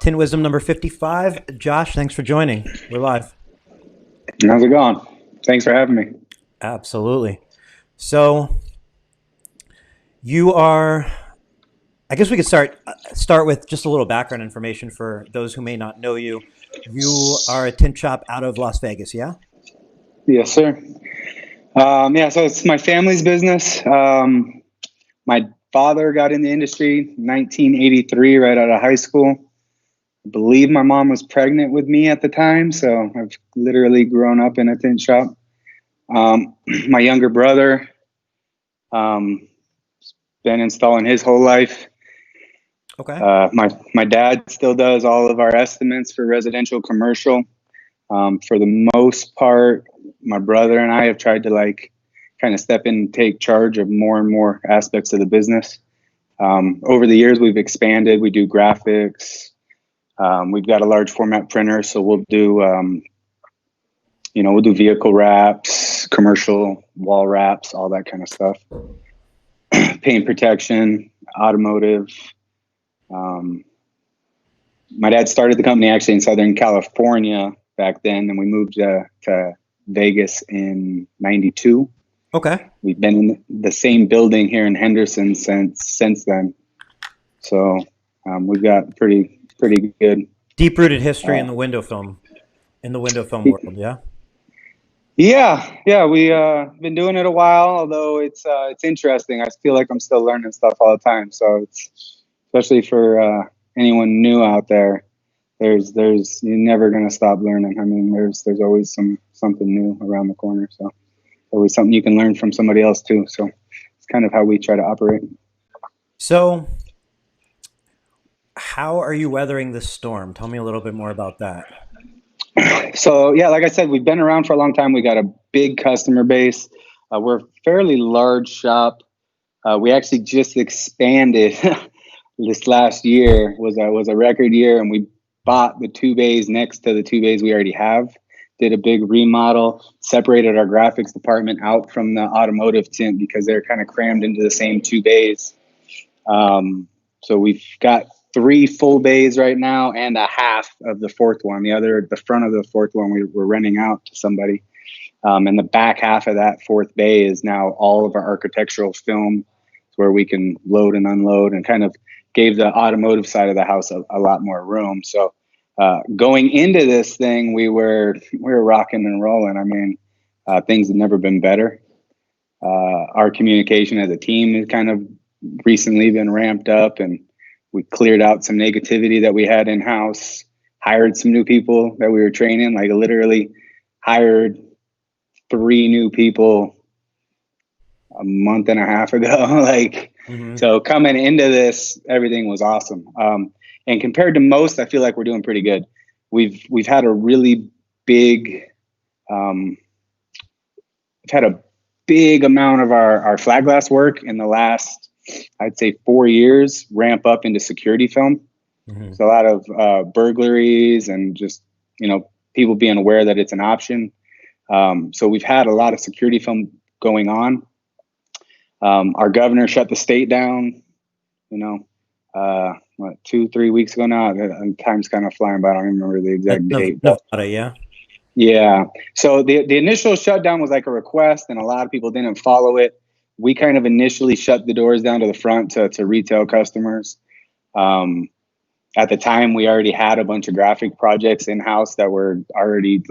Tint Wisdom number 55. Josh, thanks for joining. We're live. How's it going? Thanks for having me. Absolutely. So you are, I guess we could start with just a little background information for those who may not know you. You are a tint shop out of Las Vegas, yeah? Yes, sir. So it's my family's business. My father got in the industry 1983, right out of high school. I believe my mom was pregnant with me at the time, so I've literally grown up in a tint shop. My younger brother, um, been installing his whole life. Okay. My dad still does all of our estimates for residential, commercial. For the most part, my brother and I have tried to kind of step in and take charge of more and more aspects of the business. Over the years, we've expanded. We do graphics. We've got a large format printer, so we'll do vehicle wraps, commercial wall wraps, all that kind of stuff. Paint protection, automotive. My dad started the company actually in Southern California back then, and we moved to Vegas in '92. Okay. We've been in the same building here in Henderson since then. So we've got pretty good. Deep-rooted history in the window film world, yeah? Yeah, we been doing it a while, although it's interesting. I feel like I'm still learning stuff all the time. So it's especially for anyone new out there. You're never gonna stop learning. I mean, there's always something new around the corner. So always something you can learn from somebody else too. So it's kind of how we try to operate. So how are you weathering this storm? Tell me a little bit more about that. So yeah, like I said, we've been around for a long time. We got a big customer base. We're a fairly large shop. We actually just expanded this last year was a record year, and we bought the two bays next to the two bays we already have. Did a big remodel, separated our graphics department out from the automotive tint because they're kind of crammed into the same two bays. So we've got 3 full bays right now and a half of the fourth one. The front of the fourth one we're renting out to somebody. And the back half of that fourth bay is now all of our architectural film, where we can load and unload, and kind of gave the automotive side of the house a lot more room. So going into this thing, we were rocking and rolling. I mean, things have never been better. Our communication as a team has kind of recently been ramped up, and we cleared out some negativity that we had in house, hired some new people that we were training, like literally hired 3 new people a month and a half ago. So coming into this, everything was awesome. And compared to most, I feel like we're doing pretty good. We've had a really big, we've had a big amount of our flat glass work in the last, I'd say 4 years, ramp up into security film. So a lot of burglaries and just, people being aware that it's an option. So we've had a lot of security film going on. Our governor shut the state down, 2-3 weeks ago now. Time's kind of flying by. I don't even remember the exact date. Nevada, yeah. Yeah. So the initial shutdown was like a request, and a lot of people didn't follow it. We kind of initially shut the doors down to the front to retail customers. At the time, we already had a bunch of graphic projects in-house that were already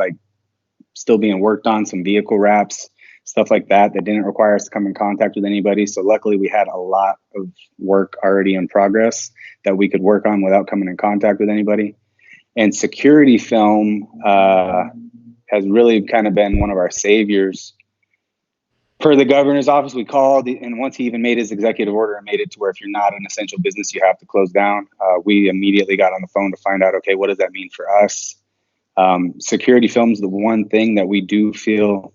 still being worked on, some vehicle wraps, stuff like that didn't require us to come in contact with anybody. So luckily we had a lot of work already in progress that we could work on without coming in contact with anybody. And security film has really kind of been one of our saviors. Per the governor's office, we called, and once he even made his executive order and made it to where if you're not an essential business, you have to close down. We immediately got on the phone to find out, okay, what does that mean for us? Security film is the one thing that we do feel,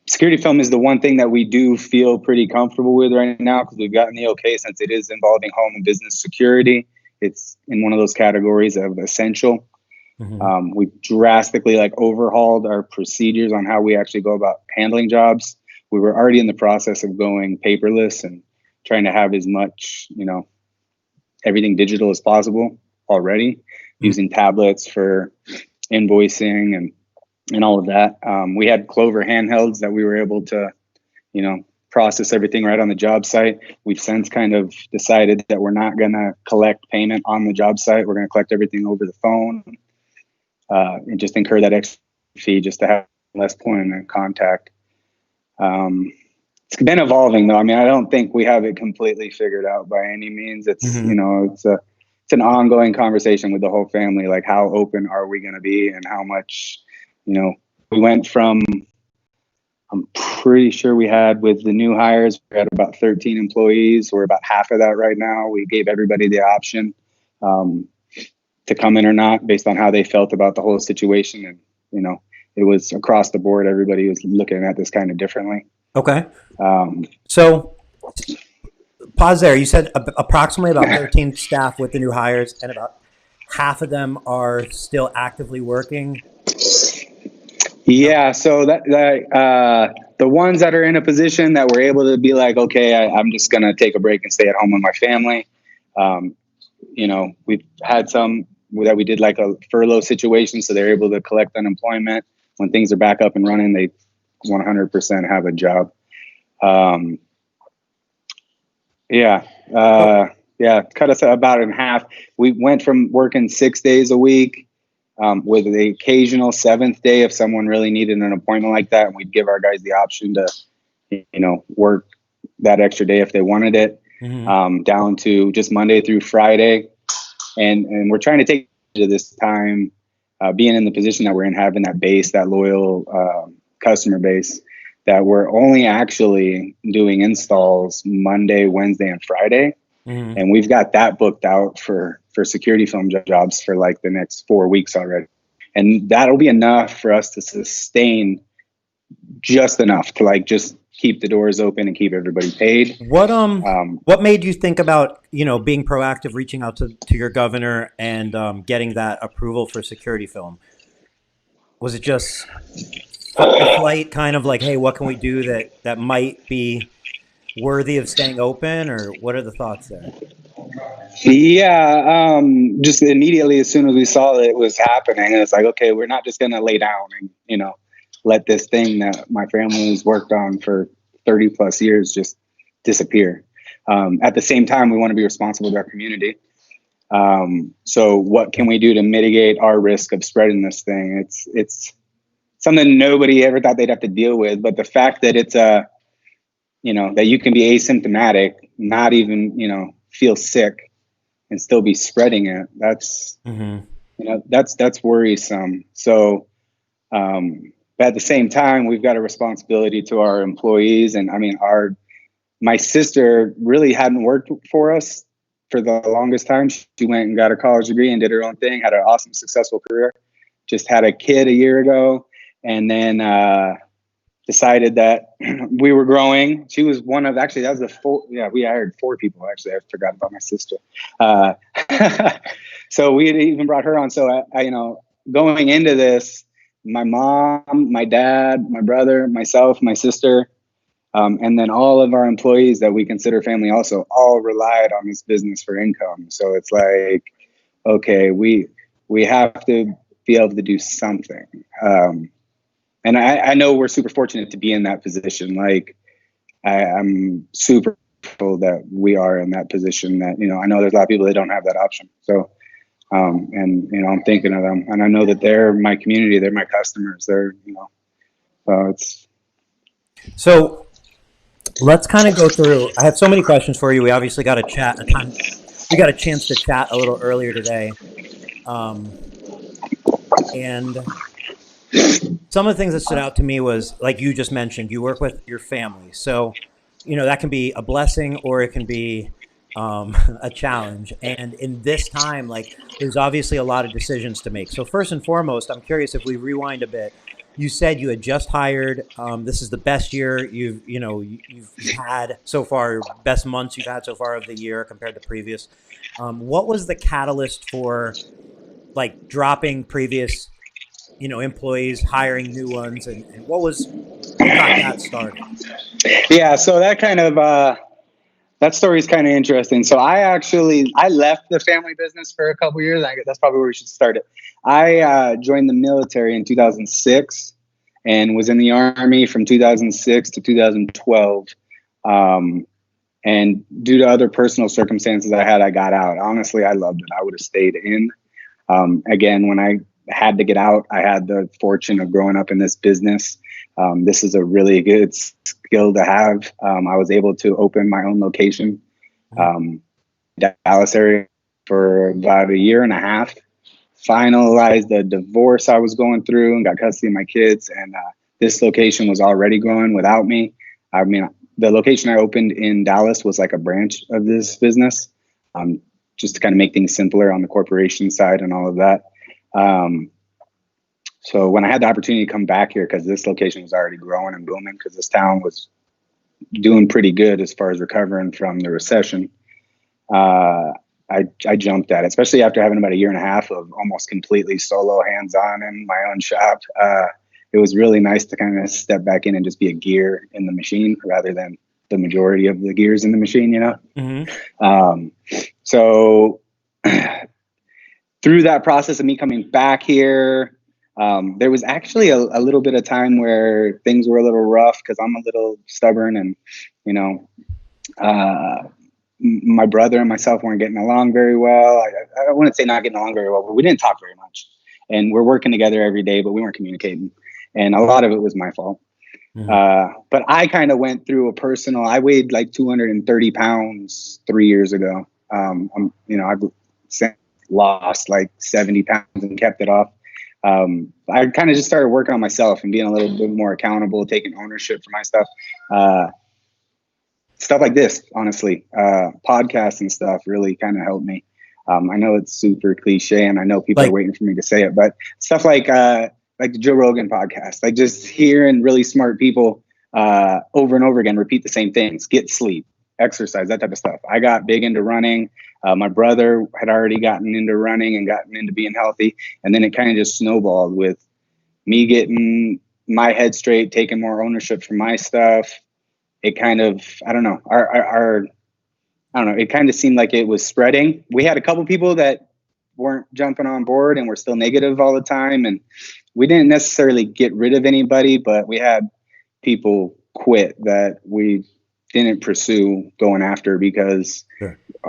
security film is the one thing that we do feel pretty comfortable with right now, because we've gotten the okay, since it is involving home and business security. It's in one of those categories of essential. We've drastically overhauled our procedures on how we actually go about handling jobs. We were already in the process of going paperless and trying to have as much, everything digital as possible already, using tablets for invoicing and all of that. We had Clover handhelds that we were able to, process everything right on the job site. We've since kind of decided that we're not going to collect payment on the job site. We're going to collect everything over the phone, and just incur that extra fee just to have less point of contact. It's been evolving though. I mean, I don't think we have it completely figured out by any means. It's, it's an ongoing conversation with the whole family. Like, how open are we going to be, and how much, we went from, I'm pretty sure we had, with the new hires, we had about 13 employees. We're about half of that right now. We gave everybody the option to come in or not based on how they felt about the whole situation. And, it was across the board. Everybody was looking at this kind of differently. Okay. So pause there. You said approximately about 13 staff with the new hires, and about half of them are still actively working. Yeah. So that the ones that are in a position that we're able to be like, okay, I'm just going to take a break and stay at home with my family. We've had some that we did like a furlough situation, so they're able to collect unemployment. When things are back up and running, they 100% have a job. Cut us about in half. We went from working 6 days a week, with the occasional 7th day if someone really needed an appointment like that, and we'd give our guys the option to, work that extra day if they wanted it, down to just Monday through Friday. And we're trying to take to this time, being in the position that we're in, having that base, that loyal customer base, that we're only actually doing installs Monday, Wednesday, and Friday. And we've got that booked out for security film jobs for like the next 4 weeks already. And that'll be enough for us to sustain, just enough to like just keep the doors open and keep everybody paid. What made you think about, being proactive, reaching out to your governor and getting that approval for security film? Was it just a flight kind of like, hey, what can we do that might be worthy of staying open, or what are the thoughts there? Yeah, just immediately as soon as we saw that it was happening, it's like, okay, we're not just going to lay down and, let this thing that my family has worked on for 30 plus years just disappear. At the same time, we want to be responsible to our community. So what can we do to mitigate our risk of spreading this thing? It's something nobody ever thought they'd have to deal with, but the fact that it's that you can be asymptomatic, not even, feel sick and still be spreading it. That's, that's worrisome. So, but at the same time, we've got a responsibility to our employees. And I mean, my sister really hadn't worked for us for the longest time. She went and got a college degree and did her own thing, had an awesome, successful career, just had a kid a year ago. And then, decided that we were growing. She was one of, actually, that was the four. Yeah, we hired 4 people. Actually, I forgot about my sister. So we had even brought her on. So I going into this, my mom, my dad, my brother, myself, my sister, and then all of our employees that we consider family also all relied on this business for income. So it's like, okay, we have to be able to do something. And I know we're super fortunate to be in that position. Like, I'm super grateful that we are in that position. That I know there's a lot of people that don't have that option. So, and I'm thinking of them, and I know that they're my community, they're my customers. They're So let's kind of go through. I have so many questions for you. We obviously got a chat. We got a chance to chat a little earlier today, and some of the things that stood out to me was, like you just mentioned, you work with your family. So, that can be a blessing or it can be a challenge. And in this time, like, there's obviously a lot of decisions to make. So first and foremost, I'm curious, if we rewind a bit, you said you had just hired. This is the best year you've had so far, best months you've had so far of the year compared to previous. What was the catalyst for like dropping previous employees, hiring new ones, and what got that started? Yeah, so that kind of That story is kind of interesting. So I left the family business for a couple years. That's probably where we should start it. I joined the military in 2006 and was in the Army from 2006 to 2012. Um, and due to other personal circumstances I got out. Honestly, I loved it. I would have stayed in. Again, when I had to get out, I had the fortune of growing up in this business. This is a really good skill to have. I was able to open my own location, Dallas area, for about a year and a half. Finalized the divorce I was going through and got custody of my kids. And this location was already growing without me. I mean, the location I opened in Dallas was like a branch of this business, just to kind of make things simpler on the corporation side and all of that. So when I had the opportunity to come back here, because this location was already growing and booming, because this town was doing pretty good as far as recovering from the recession, I jumped at it, especially after having about a year and a half of almost completely solo, hands-on in my own shop. It was really nice to kind of step back in and just be a gear in the machine rather than the majority of the gears in the machine, you know? Mm-hmm. So through that process of me coming back here, there was actually a little bit of time where things were a little rough because I'm a little stubborn and, you know, my brother and myself weren't getting along very well. I wouldn't say not getting along very well, but we didn't talk very much. And we're working together every day, but we weren't communicating. And a lot of it was my fault. Mm-hmm. But I kind of went through I weighed like 230 pounds 3 years ago. I've lost like 70 pounds and kept it off. I kind of just started working on myself and being a little bit more accountable, taking ownership for my stuff. Stuff like this, honestly, podcasts and stuff really kind of helped me. I know it's super cliche and I know people are waiting for me to say it, but stuff like the Joe Rogan podcast, like just hearing really smart people over and over again repeat the same things, get sleep, exercise, that type of stuff. I got big into running. My brother had already gotten into running and gotten into being healthy. And then it kind of just snowballed with me getting my head straight, taking more ownership for my stuff. It kind of, I don't know, it kind of seemed like it was spreading. We had a couple people that weren't jumping on board and were still negative all the time. And we didn't necessarily get rid of anybody, but we had people quit that we didn't pursue going after because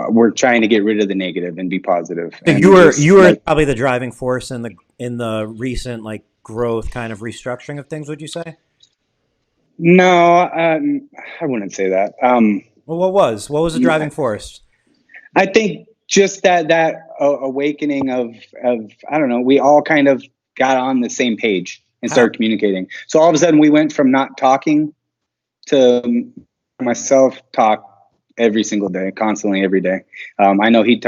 we're trying to get rid of the negative and be positive. So and you were probably the driving force in the recent like growth kind of restructuring of things, would you say? No, I wouldn't say that. Well, what was the driving force? I think just that awakening of I don't know. We all kind of got on the same page and started communicating. So all of a sudden, we went from not talking to myself talk every single day, constantly every day. I know he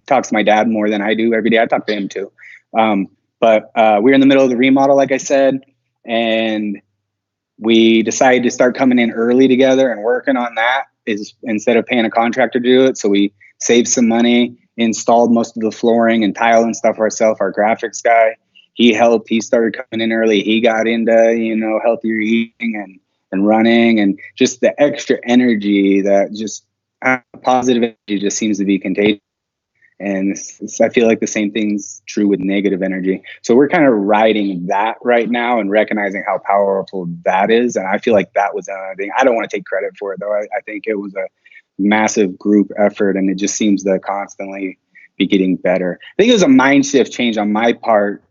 talks to my dad more than I do every day. I talk to him too. But we're in the middle of the remodel, like I said, and we decided to start coming in early together and working on that instead of paying a contractor to do it. So we saved some money, installed most of the flooring and tile and stuff ourselves. Our graphics guy, he helped. He started coming in early. He got into, healthier eating and running, and just the extra energy that just positive energy just seems to be contagious. And I feel like the same thing's true with negative energy. So we're kind of riding that right now and recognizing how powerful that is. And I feel like that was another thing. I don't want to take credit for it, though. I think it was a massive group effort, and it just seems to constantly be getting better. I think it was a mind shift change on my part,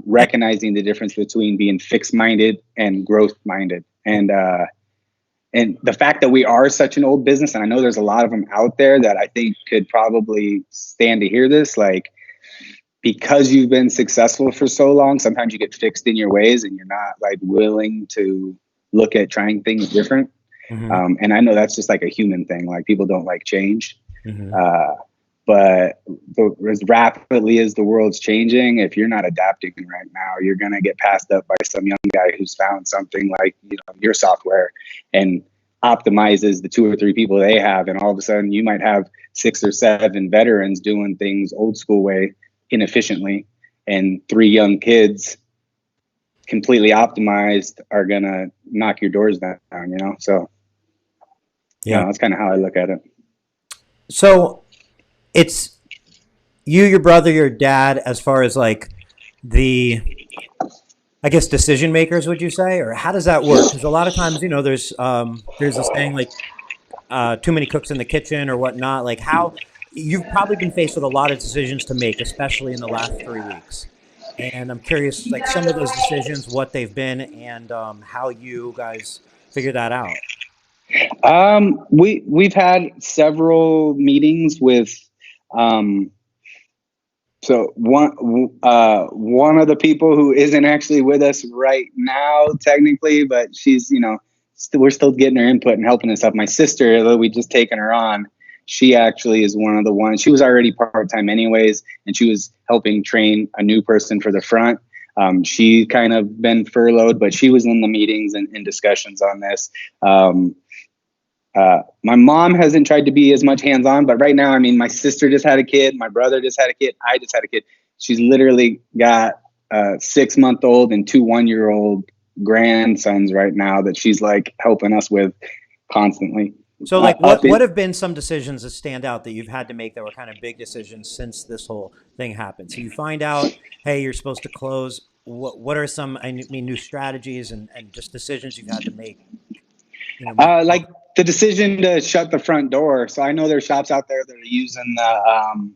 recognizing the difference between being fixed-minded and growth-minded. And the fact that we are such an old business, and I know there's a lot of them out there that I think could probably stand to hear this, like, because you've been successful for so long, sometimes you get fixed in your ways and you're not like willing to look at trying things different. Mm-hmm. And I know that's just like a human thing. Like, people don't like change. Mm-hmm. But as rapidly as the world's changing, if you're not adapting right now, you're going to get passed up by some young guy who's found something like, your software and optimizes the 2 or 3 people they have. And all of a sudden you might have 6 or 7 veterans doing things old school way inefficiently, and 3 young kids completely optimized are going to knock your doors down, So. Yeah. That's kind of how I look at it. So it's you, your brother, your dad, as far as like the, I guess, decision makers, would you say, or how does that work? Because a lot of times, there's this saying like too many cooks in the kitchen or whatnot. Like how you've probably been faced with a lot of decisions to make, especially in the last 3 weeks. And I'm curious, like some of those decisions, what they've been, and how you guys figure that out. We've had several meetings with, so one of the people who isn't actually with us right now, technically, but she's, we're still getting her input and helping us up. My sister, although we just taken her on, she actually is one of the ones. She was already part-time anyways, and she was helping train a new person for the front. She kind of been furloughed, but she was in the meetings and in discussions on this. My mom hasn't tried to be as much hands-on, but right now, I mean, my sister just had a kid, my brother just had a kid, I just had a kid. She's literally got a 6-month-old and 2 1-year-old grandsons right now that she's like helping us with constantly. So like what have been some decisions that stand out that you've had to make that were kind of big decisions since this whole thing happened? So you find out, hey, you're supposed to close. What are some, I mean, new strategies and just decisions you've had to make? Like the decision to shut the front door. So I know there's shops out there that are using the,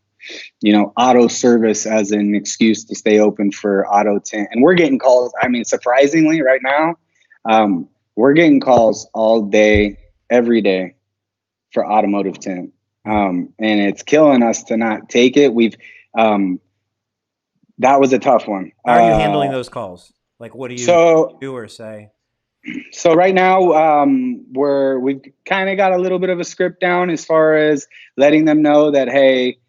auto service as an excuse to stay open for auto tint. And we're getting calls. I mean, surprisingly right now, we're getting calls all day, every day for automotive tint. And it's killing us to not take it. That was a tough one. How are you handling those calls? Like, what do you do or say? So right now, we've kind of got a little bit of a script down as far as letting them know that, hey,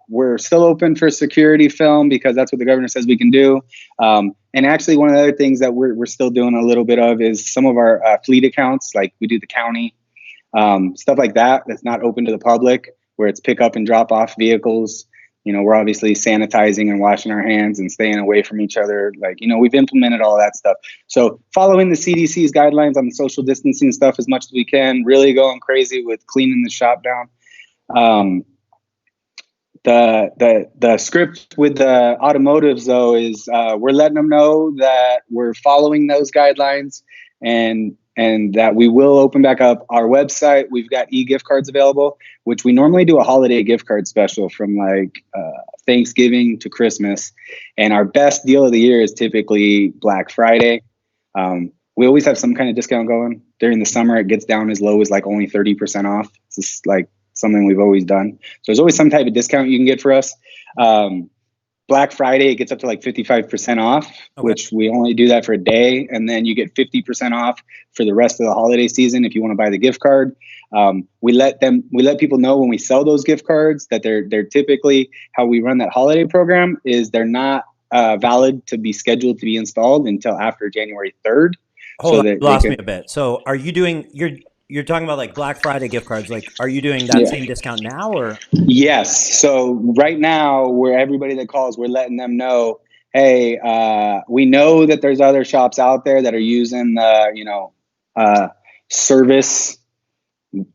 we're still open for security film because that's what the governor says we can do. And actually, one of the other things that we're still doing a little bit of is some of our fleet accounts, like we do the county, stuff like that, that's not open to the public, where it's pick up and drop off vehicles. We're obviously sanitizing and washing our hands and staying away from each other. Like, we've implemented all that stuff. So following the CDC's guidelines on the social distancing stuff as much as we can, really going crazy with cleaning the shop down. The script with the automotives though is we're letting them know that we're following those guidelines and that we will open back up our website. We've got e-gift cards available, which we normally do a holiday gift card special from like Thanksgiving to Christmas. And our best deal of the year is typically Black Friday. We always have some kind of discount going. During the summer, it gets down as low as like only 30% off. It's just like something we've always done. So there's always some type of discount you can get for us. Black Friday, it gets up to like 55% off, okay, which we only do that for a day. And then you get 50% off for the rest of the holiday season if you want to buy the gift card. We let people know when we sell those gift cards that they're typically, how we run that holiday program is they're not valid to be scheduled to be installed until after January 3rd. Hold on, you lost me a bit. So are you doing, you're talking about like Black Friday gift cards. Like, are you doing that same discount now or? Yes. So right now, where everybody that calls, we're letting them know, hey, we know that there's other shops out there that are using the,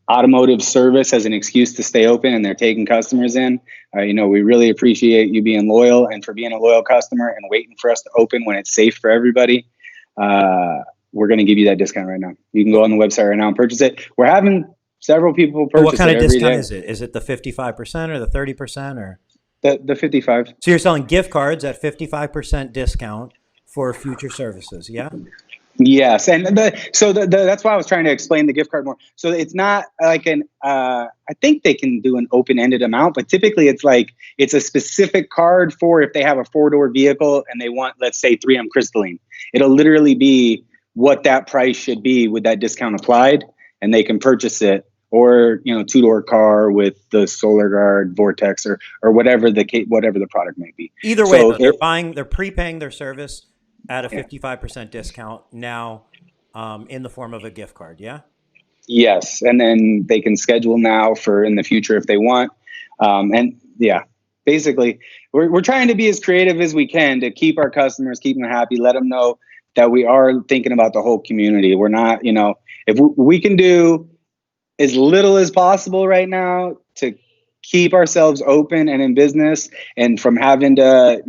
automotive service as an excuse to stay open, and they're taking customers in. We really appreciate you being loyal and for being a loyal customer and waiting for us to open when it's safe for everybody. We're going to give you that discount right now. You can go on the website right now and purchase it. We're having several people purchase it. What kind of discount is it? Is it the 55% or the 30% or? The 55. So you're selling gift cards at 55% discount for future services, yeah? Yes, and that's why I was trying to explain the gift card more. So it's not like I think they can do an open-ended amount, but typically it's a specific card for if they have a 4-door vehicle and they want, let's say, 3M crystalline. It'll literally be what that price should be with that discount applied, and they can purchase it. Or 2-door car with the Solar Guard Vortex or whatever the product may be. Either way, they're prepaying their service at a 55% discount now, in the form of a gift card. Yeah. Yes, and then they can schedule now for in the future if they want. Basically, we're trying to be as creative as we can to keep our customers, keep them happy, let them know that we are thinking about the whole community. We're not, if we can do as little as possible right now to keep ourselves open and in business, and from having to,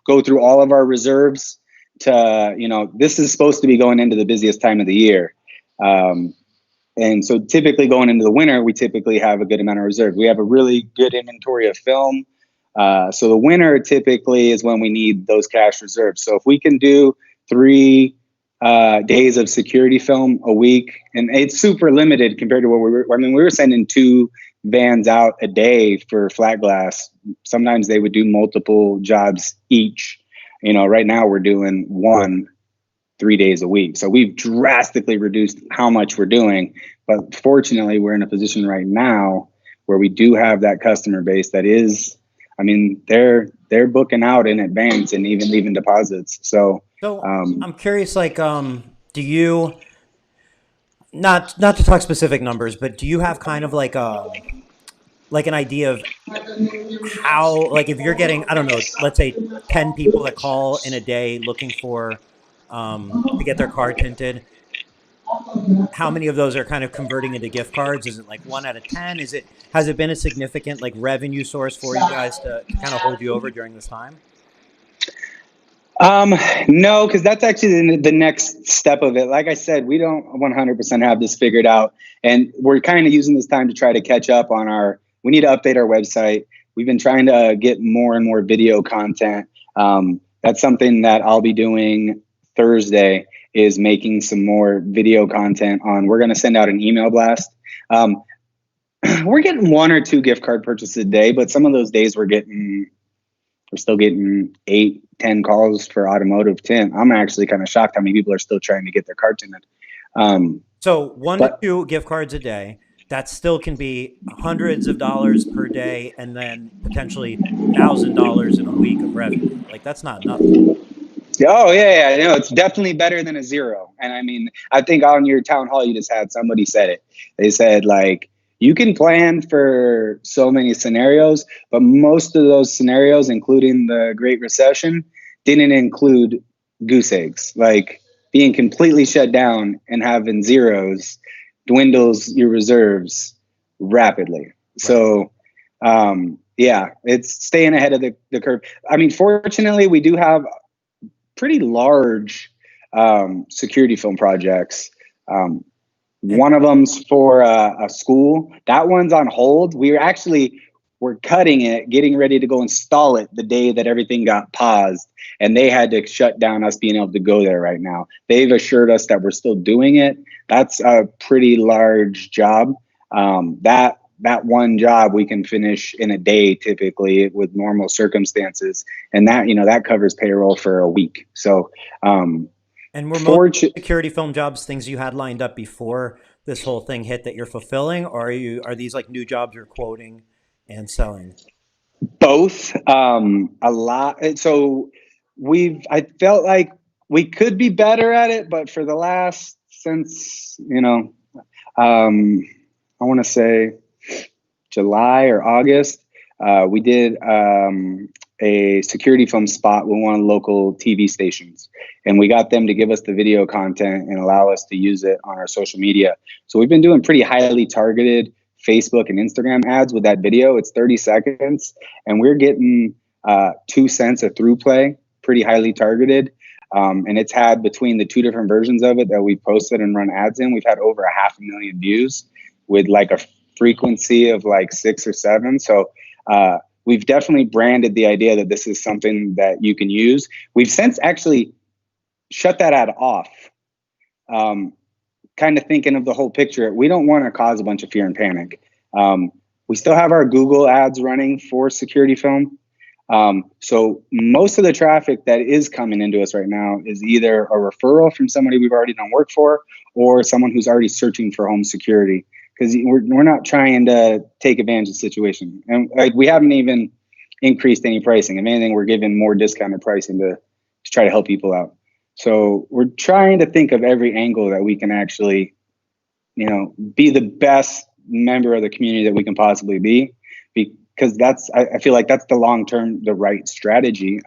go through all of our reserves to, this is supposed to be going into the busiest time of the year. And so typically going into the winter, we typically have a good amount of reserve. We have a really good inventory of film. So the winter typically is when we need those cash reserves. So if we can do 3 days of security film a week, and it's super limited compared to what we were sending 2 vans out a day for flat glass. Sometimes they would do multiple jobs each. Right now we're doing 1 3 days a week. So we've drastically reduced how much we're doing. But fortunately, we're in a position right now where we do have that customer base that is, they're booking out in advance and even leaving deposits. So I'm curious, like, do you, not to talk specific numbers, but do you have kind of like an idea of how, like, if you're getting, I don't know, let's say 10 people that call in a day looking for to get their car tinted, how many of those are kind of converting into gift cards? Is it like 1 out of 10? Has it been a significant like revenue source for you guys to kind of hold you over during this time? No, because that's actually the next step of it. Like I said, we don't 100% have this figured out, and we're kind of using this time to try to catch up on we need to update our website. We've been trying to get more and more video content. That's something that I'll be doing Thursday, is making some more video content we're going to send out an email blast. We're getting 1 or 2 gift card purchases a day, but some of those days we're still getting 8, 10 calls for automotive tint. I'm actually kind of shocked how many people are still trying to get their car tinted. So 1 to 2 gift cards a day, that still can be hundreds of dollars per day, and then potentially $1,000 in a week of revenue. Like, that's not nothing. Oh yeah, no, it's definitely better than a 0. And I think on your town hall you just had, somebody said it. They said, like, you can plan for so many scenarios, but most of those scenarios, including the Great Recession, didn't include goose eggs. Like, being completely shut down and having zeros dwindles your reserves rapidly. Right. So, yeah, it's staying ahead of the curve. Fortunately, we do have pretty large security film projects. One of them's for a school. That one's on hold. We're cutting it, getting ready to go install it the day that everything got paused, and they had to shut down us being able to go there right now. They've assured us that we're still doing it. That's a pretty large job. That one job we can finish in a day typically with normal circumstances, and that covers payroll for a week. So, and were most security film jobs things you had lined up before this whole thing hit that you're fulfilling, or are these like new jobs you're quoting and selling? Both, a lot. So I felt like we could be better at it, but for the last, since, I want to say July or August, we did a security film spot with one of the local TV stations, and we got them to give us the video content and allow us to use it on our social media. So we've been doing pretty highly targeted Facebook and Instagram ads with that video. It's 30 seconds, and we're getting 2 cents a through play, pretty highly targeted. And it's had, between the 2 different versions of it that we posted and run ads in, we've had over 500,000 views with like a frequency of like 6 or 7. So we've definitely branded the idea that this is something that you can use. We've since actually shut that ad off, kind of thinking of the whole picture. We don't want to cause a bunch of fear and panic. We still have our Google ads running for security film. So most of the traffic that is coming into us right now is either a referral from somebody we've already done work for, or someone who's already searching for home security. Because we're not trying to take advantage of the situation. And like, we haven't even increased any pricing. If anything, we're giving more discounted pricing to try to help people out. So we're trying to think of every angle that we can actually, be the best member of the community that we can possibly be. Because I feel like that's the long-term, the right strategy.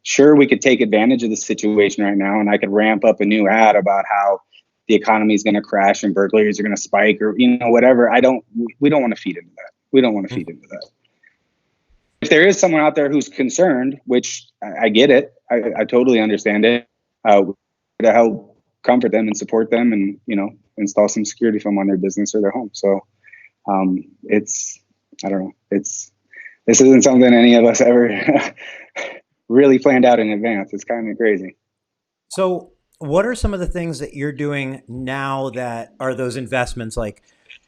Sure, we could take advantage of the situation right now, and I could ramp up a new ad about how the economy is going to crash and burglaries are going to spike or, whatever. We don't want to feed into that. We don't want to feed into that. If there is someone out there who's concerned, which I get it, I totally understand it, to help comfort them and support them and, install some security film on their business or their home. So I don't know. This isn't something any of us ever really planned out in advance. It's kind of crazy. So what are some of the things that you're doing now that are those investments, like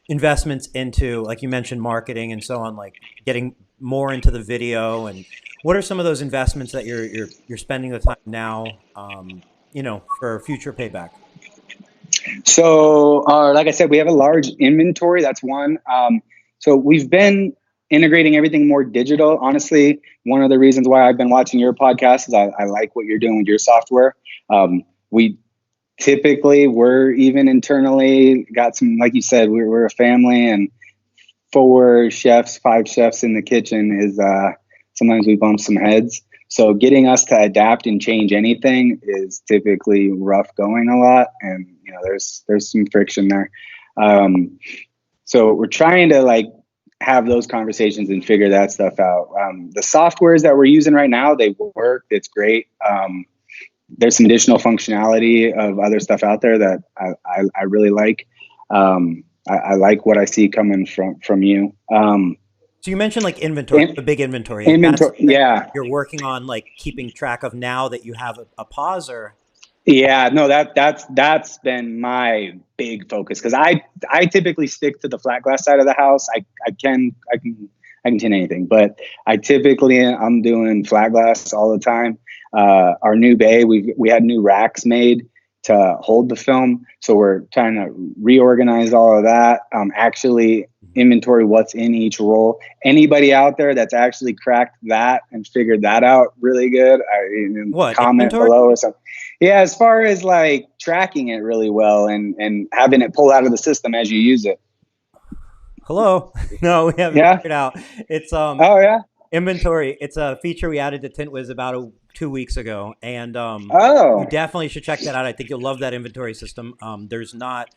investments into, like you mentioned, marketing and so on, like getting more into the video? And what are some of those investments that you're spending the time now, for future payback? So, like I said, we have a large inventory. That's one. So we've been integrating everything more digital. Honestly, one of the reasons why I've been watching your podcast is I like what you're doing with your software. We're even internally got some, like you said, we're a family, and 5 chefs in the kitchen is sometimes we bump some heads. So getting us to adapt and change anything is typically rough going a lot, and there's some friction there. So we're trying to have those conversations and figure that stuff out. The softwares that we're using right now, they work. It's great. There's some additional functionality of other stuff out there that I really like. I like what I see coming from you. So you mentioned inventory, the big inventory. Inventory, yeah. You're working on keeping track of now that you have a pause, or? Yeah, no, that's been my big focus, because I typically stick to the flat glass side of the house. I can tint anything, but I'm doing flat glass all the time. Our new bay, we had new racks made to hold the film, so we're trying to reorganize all of that. Actually inventory what's in each roll. Anybody out there that's actually cracked that and figured that out really good, comment inventory? below or something. Yeah, as far as tracking it really well and having it pull out of the system as you use it. Hello. No, we haven't figured it out. It's oh yeah, inventory. It's a feature we added to Tint Wiz about 2 weeks ago, and you definitely should check that out. I think you'll love that inventory system. There's not,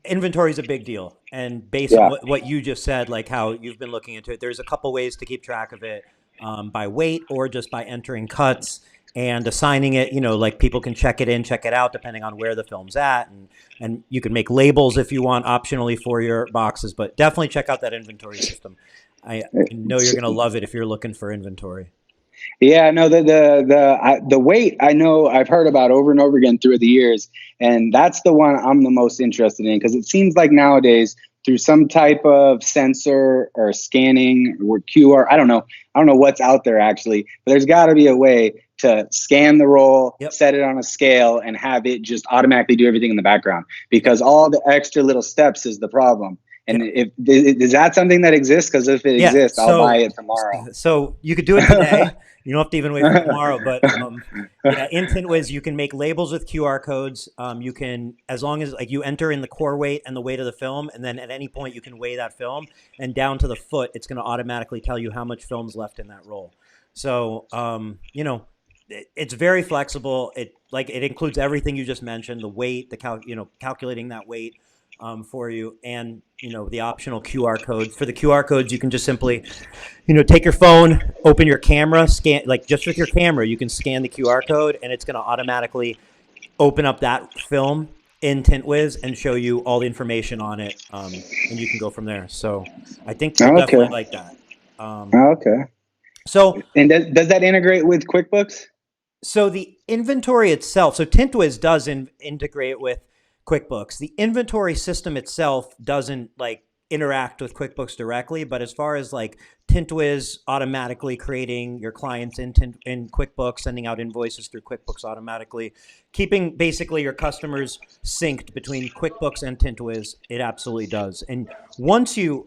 inventory is a big deal, and based on what you just said, like how you've been looking into it, there's a couple ways to keep track of it, by weight or just by entering cuts and assigning it. People can check it in, check it out, depending on where the film's at, and you can make labels if you want optionally for your boxes. But definitely check out that inventory system. I know you're going to love it if you're looking for inventory. Yeah, no, the weight I know I've heard about over and over again through the years, and that's the one I'm the most interested in, because it seems like nowadays through some type of sensor or scanning or QR, I don't know what's out there actually, but there's got to be a way to scan the roll, set it on a scale, and have it just automatically do everything in the background, because all the extra little steps is the problem. And is that something that exists? Because if it exists, I'll buy it tomorrow. So you could do it today. You don't have to even wait for tomorrow. But in Tint Wiz, you can make labels with QR codes. You can, as long as you enter in the core weight and the weight of the film, and then at any point you can weigh that film, and down to the foot, it's going to automatically tell you how much film's left in that roll. So it's very flexible. It includes everything you just mentioned: the weight, calculating that weight for you, and the optional QR code. For the QR codes, you can just simply take your phone, open your camera, scan, just with your camera you can scan the QR code, and it's going to automatically open up that film in Tint Wiz and show you all the information on it, and you can go from there. So I think you'll definitely like that. Okay. So, and does that integrate with QuickBooks? So the inventory itself, so Tint Wiz does integrate with QuickBooks. The inventory system itself doesn't interact with QuickBooks directly, but as far as Tint Wiz automatically creating your clients in QuickBooks, sending out invoices through QuickBooks automatically, keeping basically your customers synced between QuickBooks and Tint Wiz, it absolutely does. And once you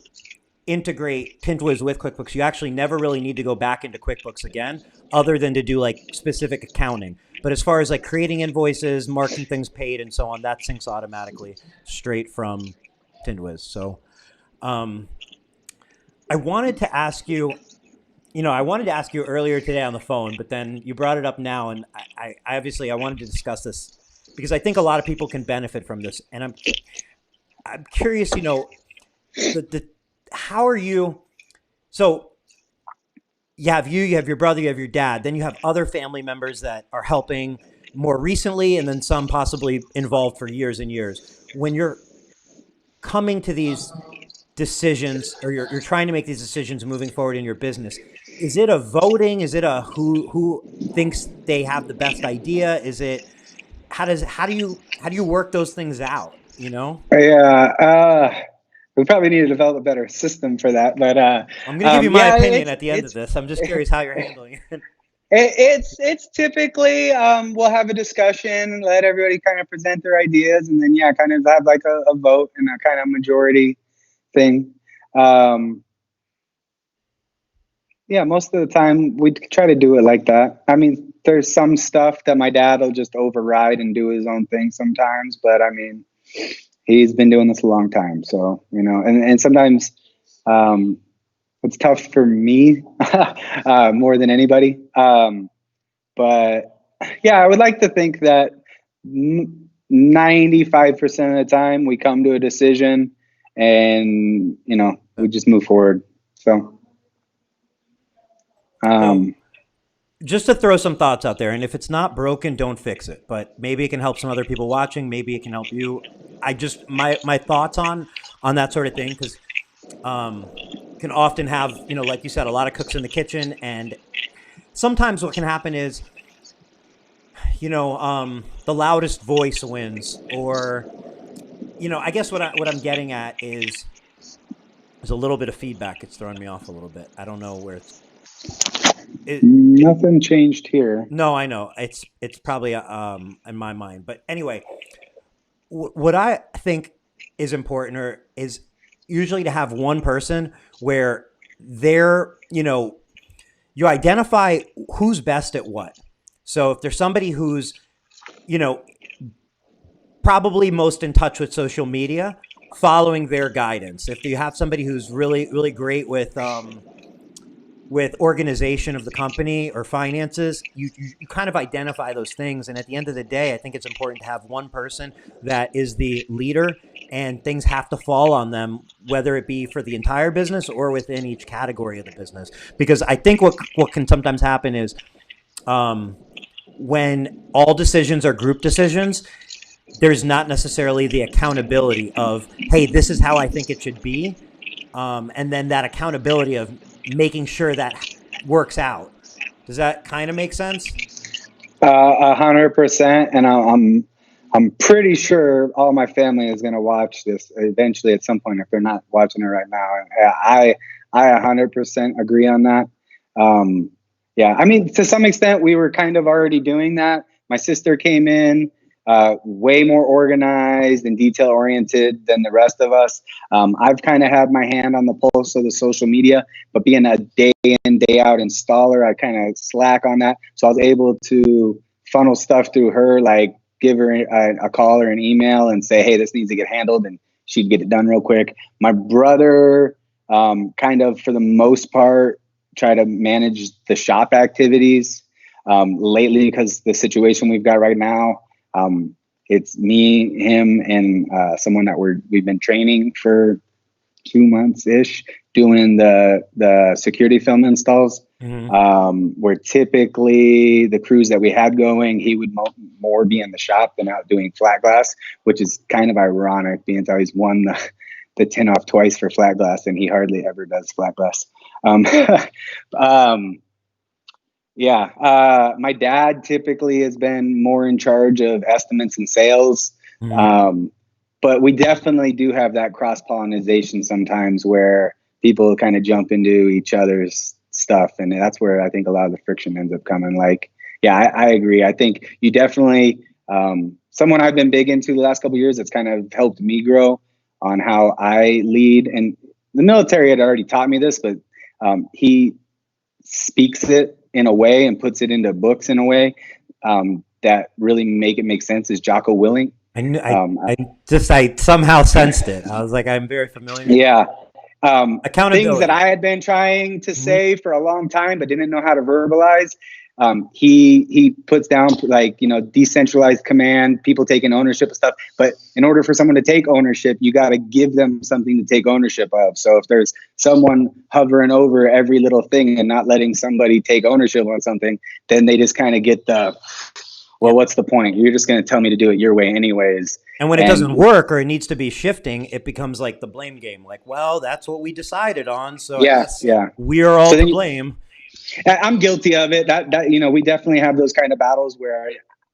integrate Tint Wiz with QuickBooks, you actually never really need to go back into QuickBooks again, other than to do specific accounting. But as far as creating invoices, marking things paid, and so on, that syncs automatically straight from Tint Wiz. So I wanted to ask you, earlier today on the phone, but then you brought it up now, and I obviously I wanted to discuss this because I think a lot of people can benefit from this. And I'm curious, how are you? So you have your brother, you have your dad, then you have other family members that are helping more recently, and then some possibly involved for years and years. When you're coming to these decisions, or you're trying to make these decisions moving forward in your business, is it a voting? Is it a who thinks they have the best idea? Is it how do you work those things out? Yeah, we probably need to develop a better system for that. But I'm going to give you my opinion at the end of it's this. I'm just curious how you're handling it. it's typically we'll have a discussion, let everybody kind of present their ideas, and then kind of have like a vote and a kind of majority thing. Most of the time we try to do it like that. I mean, there's some stuff that my dad will just override and do his own thing sometimes, but I mean, he's been doing this a long time, so and sometimes it's tough for me more than anybody. But yeah, I would like to think that 95% of the time we come to a decision and we just move forward. So just to throw some thoughts out there, and if it's not broken, don't fix it. But maybe it can help some other people watching. Maybe it can help you. I just my thoughts on that sort of thing, because can often have like you said, a lot of cooks in the kitchen, and sometimes what can happen is the loudest voice wins, or I guess what I'm getting at is there's a little bit of feedback. It's throwing me off a little bit. I don't know where nothing changed here. No, I know it's probably in my mind, but anyway, what I think is important is usually to have one person where you identify who's best at what. So if there's somebody who's probably most in touch with social media, following their guidance. If you have somebody who's really really great with organization of the company or finances, you kind of identify those things. And at the end of the day, I think it's important to have one person that is the leader, and things have to fall on them, whether it be for the entire business or within each category of the business. Because I think what can sometimes happen is when all decisions are group decisions, there's not necessarily the accountability of, hey, this is how I think it should be. And then that accountability of making sure that works out. Does that kind of make sense? 100%. And I'm pretty sure all my family is going to watch this eventually at some point if they're not watching it right now. I 100% agree on that. I mean, to some extent, we were kind of already doing that. My sister came in way more organized and detail oriented than the rest of us. I've kind of had my hand on the pulse of the social media, but being a day in, day out installer, I kind of slack on that. So I was able to funnel stuff through her, like give her a call or an email and say, hey, this needs to get handled, and she'd get it done real quick. My brother, kind of for the most part, try to manage the shop activities. Lately, because the situation we've got right now, it's me, him, and someone that we've been training for 2 months ish, doing the security film installs. Mm-hmm. Where typically the crews that we had going, he would more be in the shop than out doing flat glass, which is kind of ironic, being that he's won the tin off twice for flat glass, and he hardly ever does flat glass. My dad typically has been more in charge of estimates and sales. Mm-hmm. But we definitely do have that cross-pollination sometimes where people kind of jump into each other's stuff. And that's where I think a lot of the friction ends up coming. Like, I agree. I think you definitely, someone I've been big into the last couple of years, that's kind of helped me grow on how I lead. And the military had already taught me this, but he speaks it in a way and puts it into books in a way that really make sense, is Jocko Willink. I somehow sensed it. I was like, I'm very familiar. Yeah. Accountability. Things that I had been trying to say for a long time, but didn't know how to verbalize. He puts down like, decentralized command, people taking ownership of stuff. But in order for someone to take ownership, you got to give them something to take ownership of. So if there's someone hovering over every little thing and not letting somebody take ownership on something, then they just kind of get well, what's the point? You're just going to tell me to do it your way anyways. And when it doesn't work or it needs to be shifting, it becomes like the blame game. Like, well, that's what we decided on, so I guess we're all to blame. I'm guilty of it. That we definitely have those kind of battles where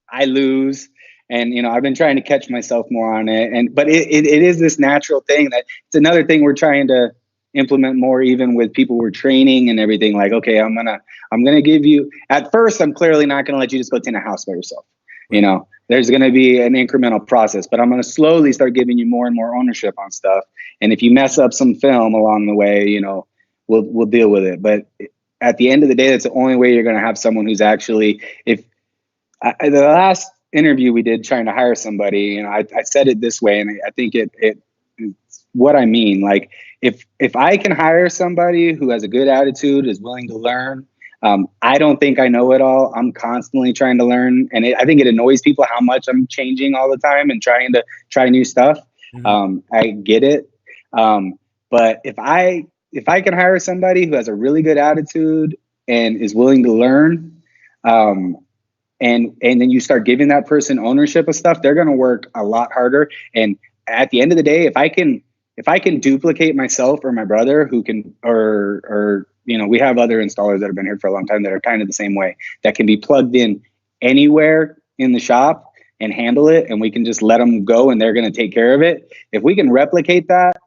I lose, and I've been trying to catch myself more on it. But it is this natural thing that it's another thing we're trying to implement more, even with people we're training and everything. Like, okay, I'm gonna give you. At first, I'm clearly not gonna let you just go tint a house by yourself. There's gonna be an incremental process, but I'm gonna slowly start giving you more and more ownership on stuff. And if you mess up some film along the way, we'll deal with it. But at the end of the day, that's the only way you're going to have someone who's actually, the last interview we did trying to hire somebody, I said it this way, and I think it's what I mean. Like, if I can hire somebody who has a good attitude, is willing to learn, I don't think I know it all. I'm constantly trying to learn. And I think it annoys people how much I'm changing all the time and trying to try new stuff. Mm-hmm. I get it. But if I can hire somebody who has a really good attitude and is willing to learn, and then you start giving that person ownership of stuff, they're going to work a lot harder. And at the end of the day, if I can duplicate myself or my brother who can, or we have other installers that have been here for a long time that are kind of the same way, that can be plugged in anywhere in the shop and handle it, and we can just let them go and they're going to take care of it. If we can replicate that,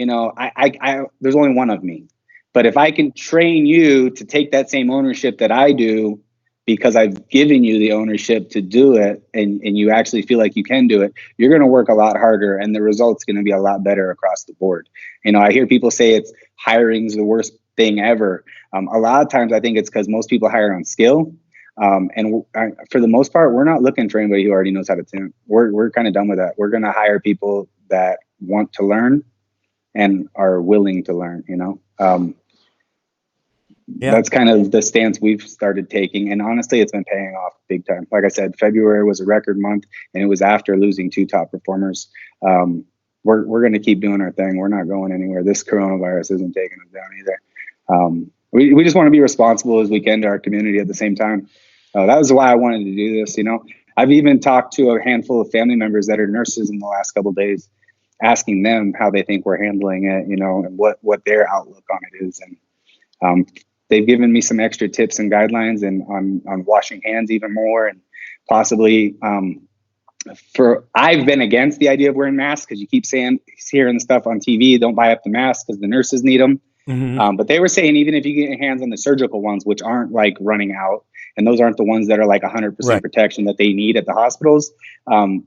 there's only one of me. But if I can train you to take that same ownership that I do, because I've given you the ownership to do it, and you actually feel like you can do it, you're going to work a lot harder, and the result's going to be a lot better across the board. I hear people say hiring's the worst thing ever. A lot of times I think it's because most people hire on skill. And for the most part, we're not looking for anybody who already knows how to tint. We're kind of done with that. We're going to hire people that want to learn and are willing to learn, That's kind of the stance we've started taking. And honestly, it's been paying off big time. Like I said, February was a record month, and it was after losing 2 top performers. We're going to keep doing our thing. We're not going anywhere. This coronavirus isn't taking us down either. We just want to be responsible as we can to our community at the same time. That was why I wanted to do this. I've even talked to a handful of family members that are nurses in the last couple of days, asking them how they think we're handling it, and what their outlook on it is. And they've given me some extra tips and guidelines, and on washing hands even more, and possibly I've been against the idea of wearing masks because you keep hearing the stuff on TV, don't buy up the masks because the nurses need them. Mm-hmm. But they were saying even if you get your hands on the surgical ones, which aren't like running out, and those aren't the ones that are like 100% protection that they need at the hospitals,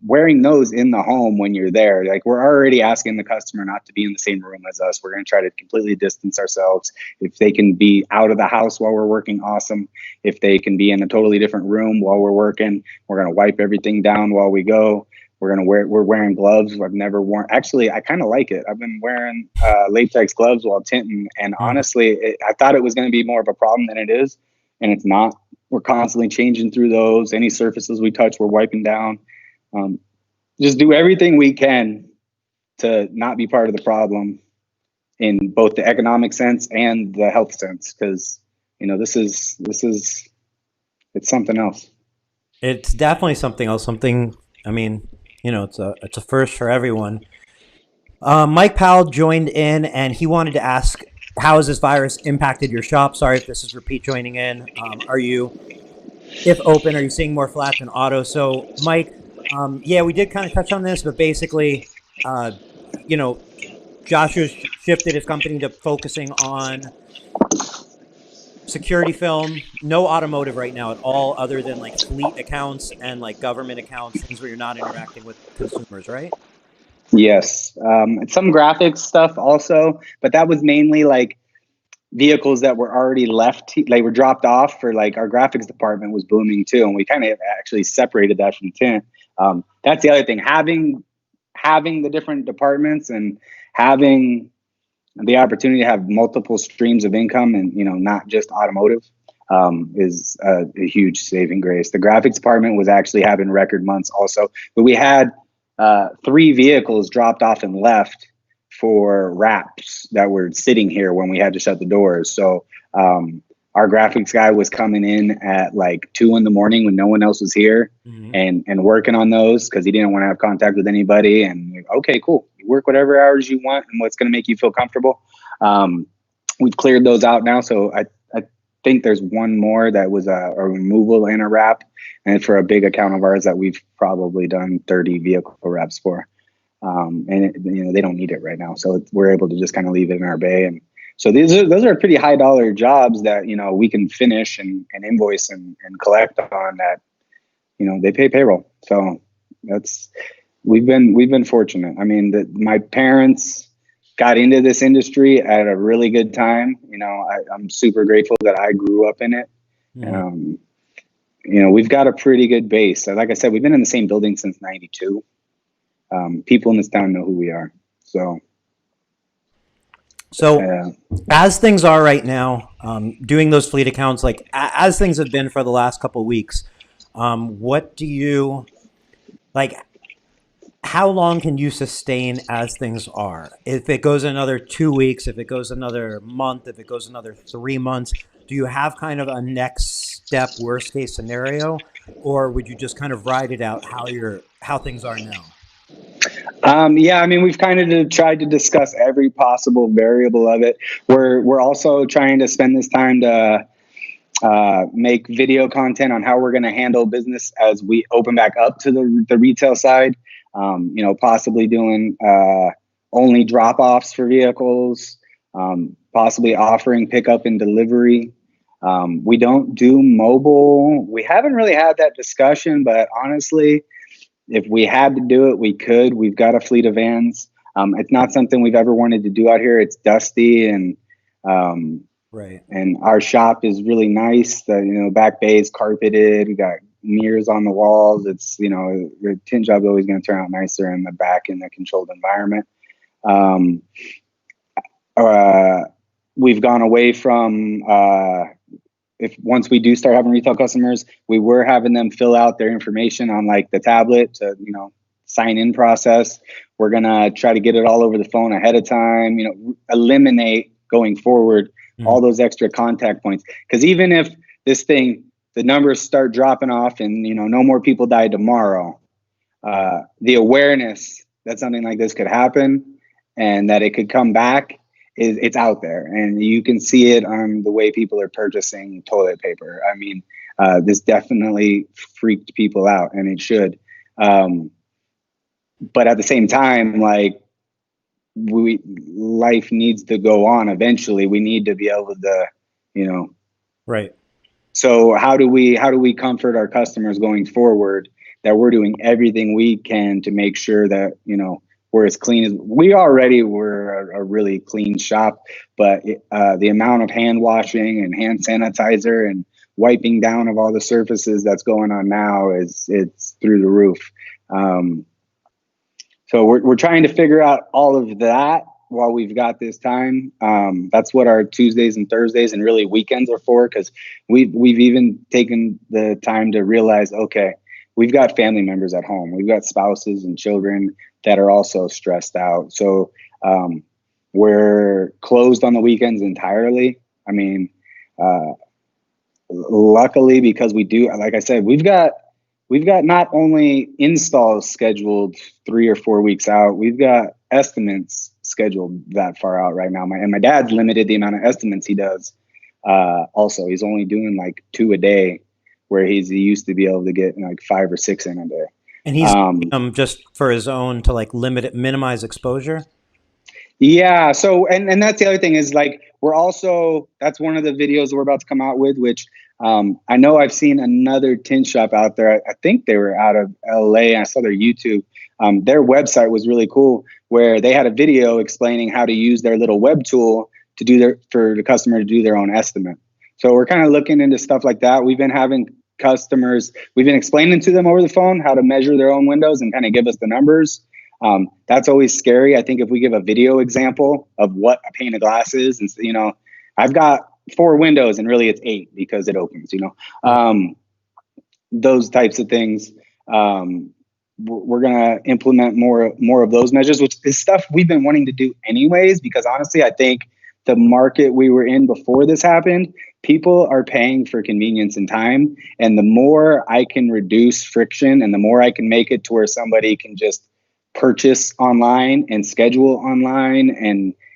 wearing those in the home when you're there, like we're already asking the customer not to be in the same room as us. We're going to try to completely distance ourselves. If they can be out of the house while we're working, awesome. If they can be in a totally different room while we're working, we're going to wipe everything down while we go. We're wearing gloves. I've never worn, actually, I kind of like it. I've been wearing latex gloves while tinting, and honestly, I thought it was going to be more of a problem than it is, and it's not. We're constantly changing through those. Any surfaces we touch, we're wiping down. Just do everything we can to not be part of the problem in both the economic sense and the health sense, because this is it's something else. It's definitely something else. It's a first for everyone. Mike Powell joined in, and he wanted to ask, how has this virus impacted your shop? Sorry if this is repeat joining in. If open, are you seeing more flat than auto? So, Mike, we did kind of touch on this, but basically, Joshua shifted his company to focusing on security film, no automotive right now at all, other than like fleet accounts and like government accounts, things where you're not interacting with consumers, right? Yes. Some graphics stuff also, but that was mainly like vehicles that were already left, like were dropped off for like our graphics department was booming too. And we kind of actually separated that from tint. That's the other thing, having the different departments and having the opportunity to have multiple streams of income and, not just automotive. is a huge saving grace. The graphics department was actually having record months also, but we had 3 vehicles dropped off and left for wraps that were sitting here when we had to shut the doors. So our graphics guy was coming in at like 2 in the morning when no one else was here, and working on those because he didn't want to have contact with anybody. And okay, cool, you work whatever hours you want and what's going to make you feel comfortable. We've cleared those out now, so I think there's one more that was a removal and a wrap, and for a big account of ours that we've probably done 30 vehicle wraps for. They don't need it right now, so we're able to just kind of leave it in our bay. And so those are pretty high dollar jobs that we can finish and invoice and collect on, that they pay payroll. So we've been fortunate. I mean, my parents got into this industry at a really good time. I'm super grateful that I grew up in it. We've got a pretty good base. Like I said, we've been in the same building since '92. People in this town know who we are. So as things are right now, doing those fleet accounts, like as things have been for the last couple of weeks, what do you like? How long can you sustain as things are? If it goes another 2 weeks, if it goes another month, if it goes another 3 months, do you have kind of a next step, worst case scenario, or would you just kind of ride it out how things are now? Yeah, I mean, we've kind of tried to discuss every possible variable of it. We're also trying to spend this time to make video content on how we're going to handle business as we open back up to the retail side. Possibly doing only drop-offs for vehicles, possibly offering pickup and delivery. We don't do mobile. We haven't really had that discussion, but honestly, if we had to do it, we could. We've got a fleet of vans. It's not something we've ever wanted to do out here. It's dusty, and right. And our shop is really nice. The back bay is carpeted. We got mirrors on the walls. It's your tint job is always going to turn out nicer in the back in the controlled environment. We've gone away from once we do start having retail customers, we were having them fill out their information on like the tablet to sign in process. We're gonna try to get it all over the phone ahead of time. Eliminate going forward all those extra contact points, because even if the numbers start dropping off and no more people die tomorrow, the awareness that something like this could happen and that it could come back it's out there, and you can see it on the way people are purchasing toilet paper. I mean, this definitely freaked people out, and it should. But at the same time, like life needs to go on. Eventually, we need to be able to, Right. So how do we comfort our customers going forward that we're doing everything we can to make sure that we're as clean as we already were, a really clean shop, but the amount of hand washing and hand sanitizer and wiping down of all the surfaces that's going on now it's through the roof. So we're trying to figure out all of that while we've got this time. That's what our Tuesdays and Thursdays and really weekends are for, because we've even taken the time to realize, okay, we've got family members at home. We've got spouses and children that are also stressed out. So we're closed on the weekends entirely. I mean, luckily, because we do, like I said, we've got not only installs scheduled 3 or 4 weeks out, we've got estimates scheduled that far out right now. My dad's limited the amount of estimates he does. Also, he's only doing like 2 a day, where he used to be able to get like 5 or 6 in a day. And he's just for his own to like minimize exposure. Yeah. So, and that's the other thing is like, that's one of the videos we're about to come out with, which I know I've seen another tint shop out there. I think they were out of LA. I saw their YouTube. Their website was really cool, where they had a video explaining how to use their little web tool for the customer to do their own estimate. So we're kind of looking into stuff like that. We've been having customers, we've been explaining to them over the phone how to measure their own windows and kind of give us the numbers. That's always scary. I think if we give a video example of what a pane of glass is, and I've got 4 windows and really it's 8 because it opens, those types of things. We're going to implement more of those measures, which is stuff we've been wanting to do anyways, because honestly, I think the market we were in before this happened, people are paying for convenience and time. And the more I can reduce friction and the more I can make it to where somebody can just purchase online and schedule online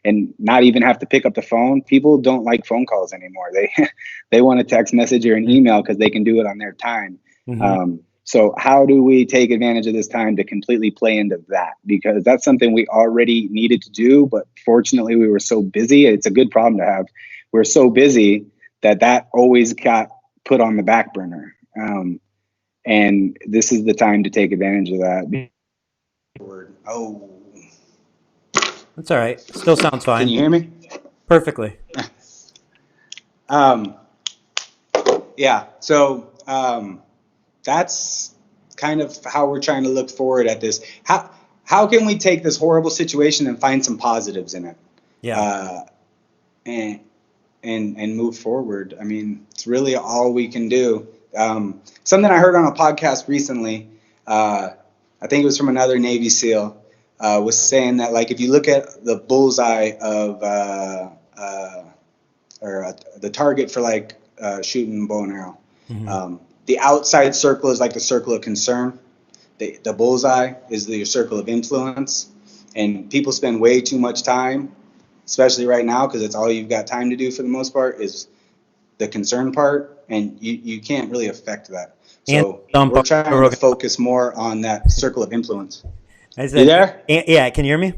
and not even have to pick up the phone. People don't like phone calls anymore. They want a text message or an email because they can do it on their time. Mm-hmm. So how do we take advantage of this time to completely play into that? Because that's something we already needed to do, but fortunately we were so busy. It's a good problem to have. We're so busy that always got put on the back burner. And this is the time to take advantage of that. Oh, That's all right. Still sounds can fine. you hear me? Perfectly. Yeah. So that's kind of how we're trying to look forward at this. How can we take this horrible situation and find some positives in it? Yeah. And move forward. I mean, it's really all we can do. Something I heard on a podcast recently, I think it was from another Navy SEAL, was saying that, like, if you look at the bullseye of the target for like shooting bow and arrow, Mm-hmm. the outside circle is like the circle of concern. The bullseye is your circle of influence, and people spend way too much time, especially right now, because it's all you've got time to do for the most part, is the concern part, and you can't really affect that. And So dump we're on Joe trying to Rogan. focus more on that circle of influence. I You said, there? yeah. Can you hear me?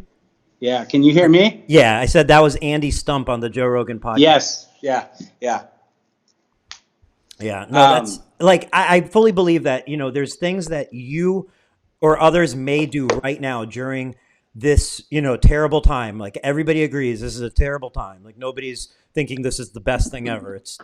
Yeah. Can you hear me? Yeah, I said that was Andy Stump on the Joe Rogan podcast. Yes. Yeah. Yeah. Yeah, no, that's Um, like I fully believe that, there's things that you or others may do right now during this, terrible time. Like everybody agrees this is a terrible time. Like nobody's thinking this is the best thing ever. It's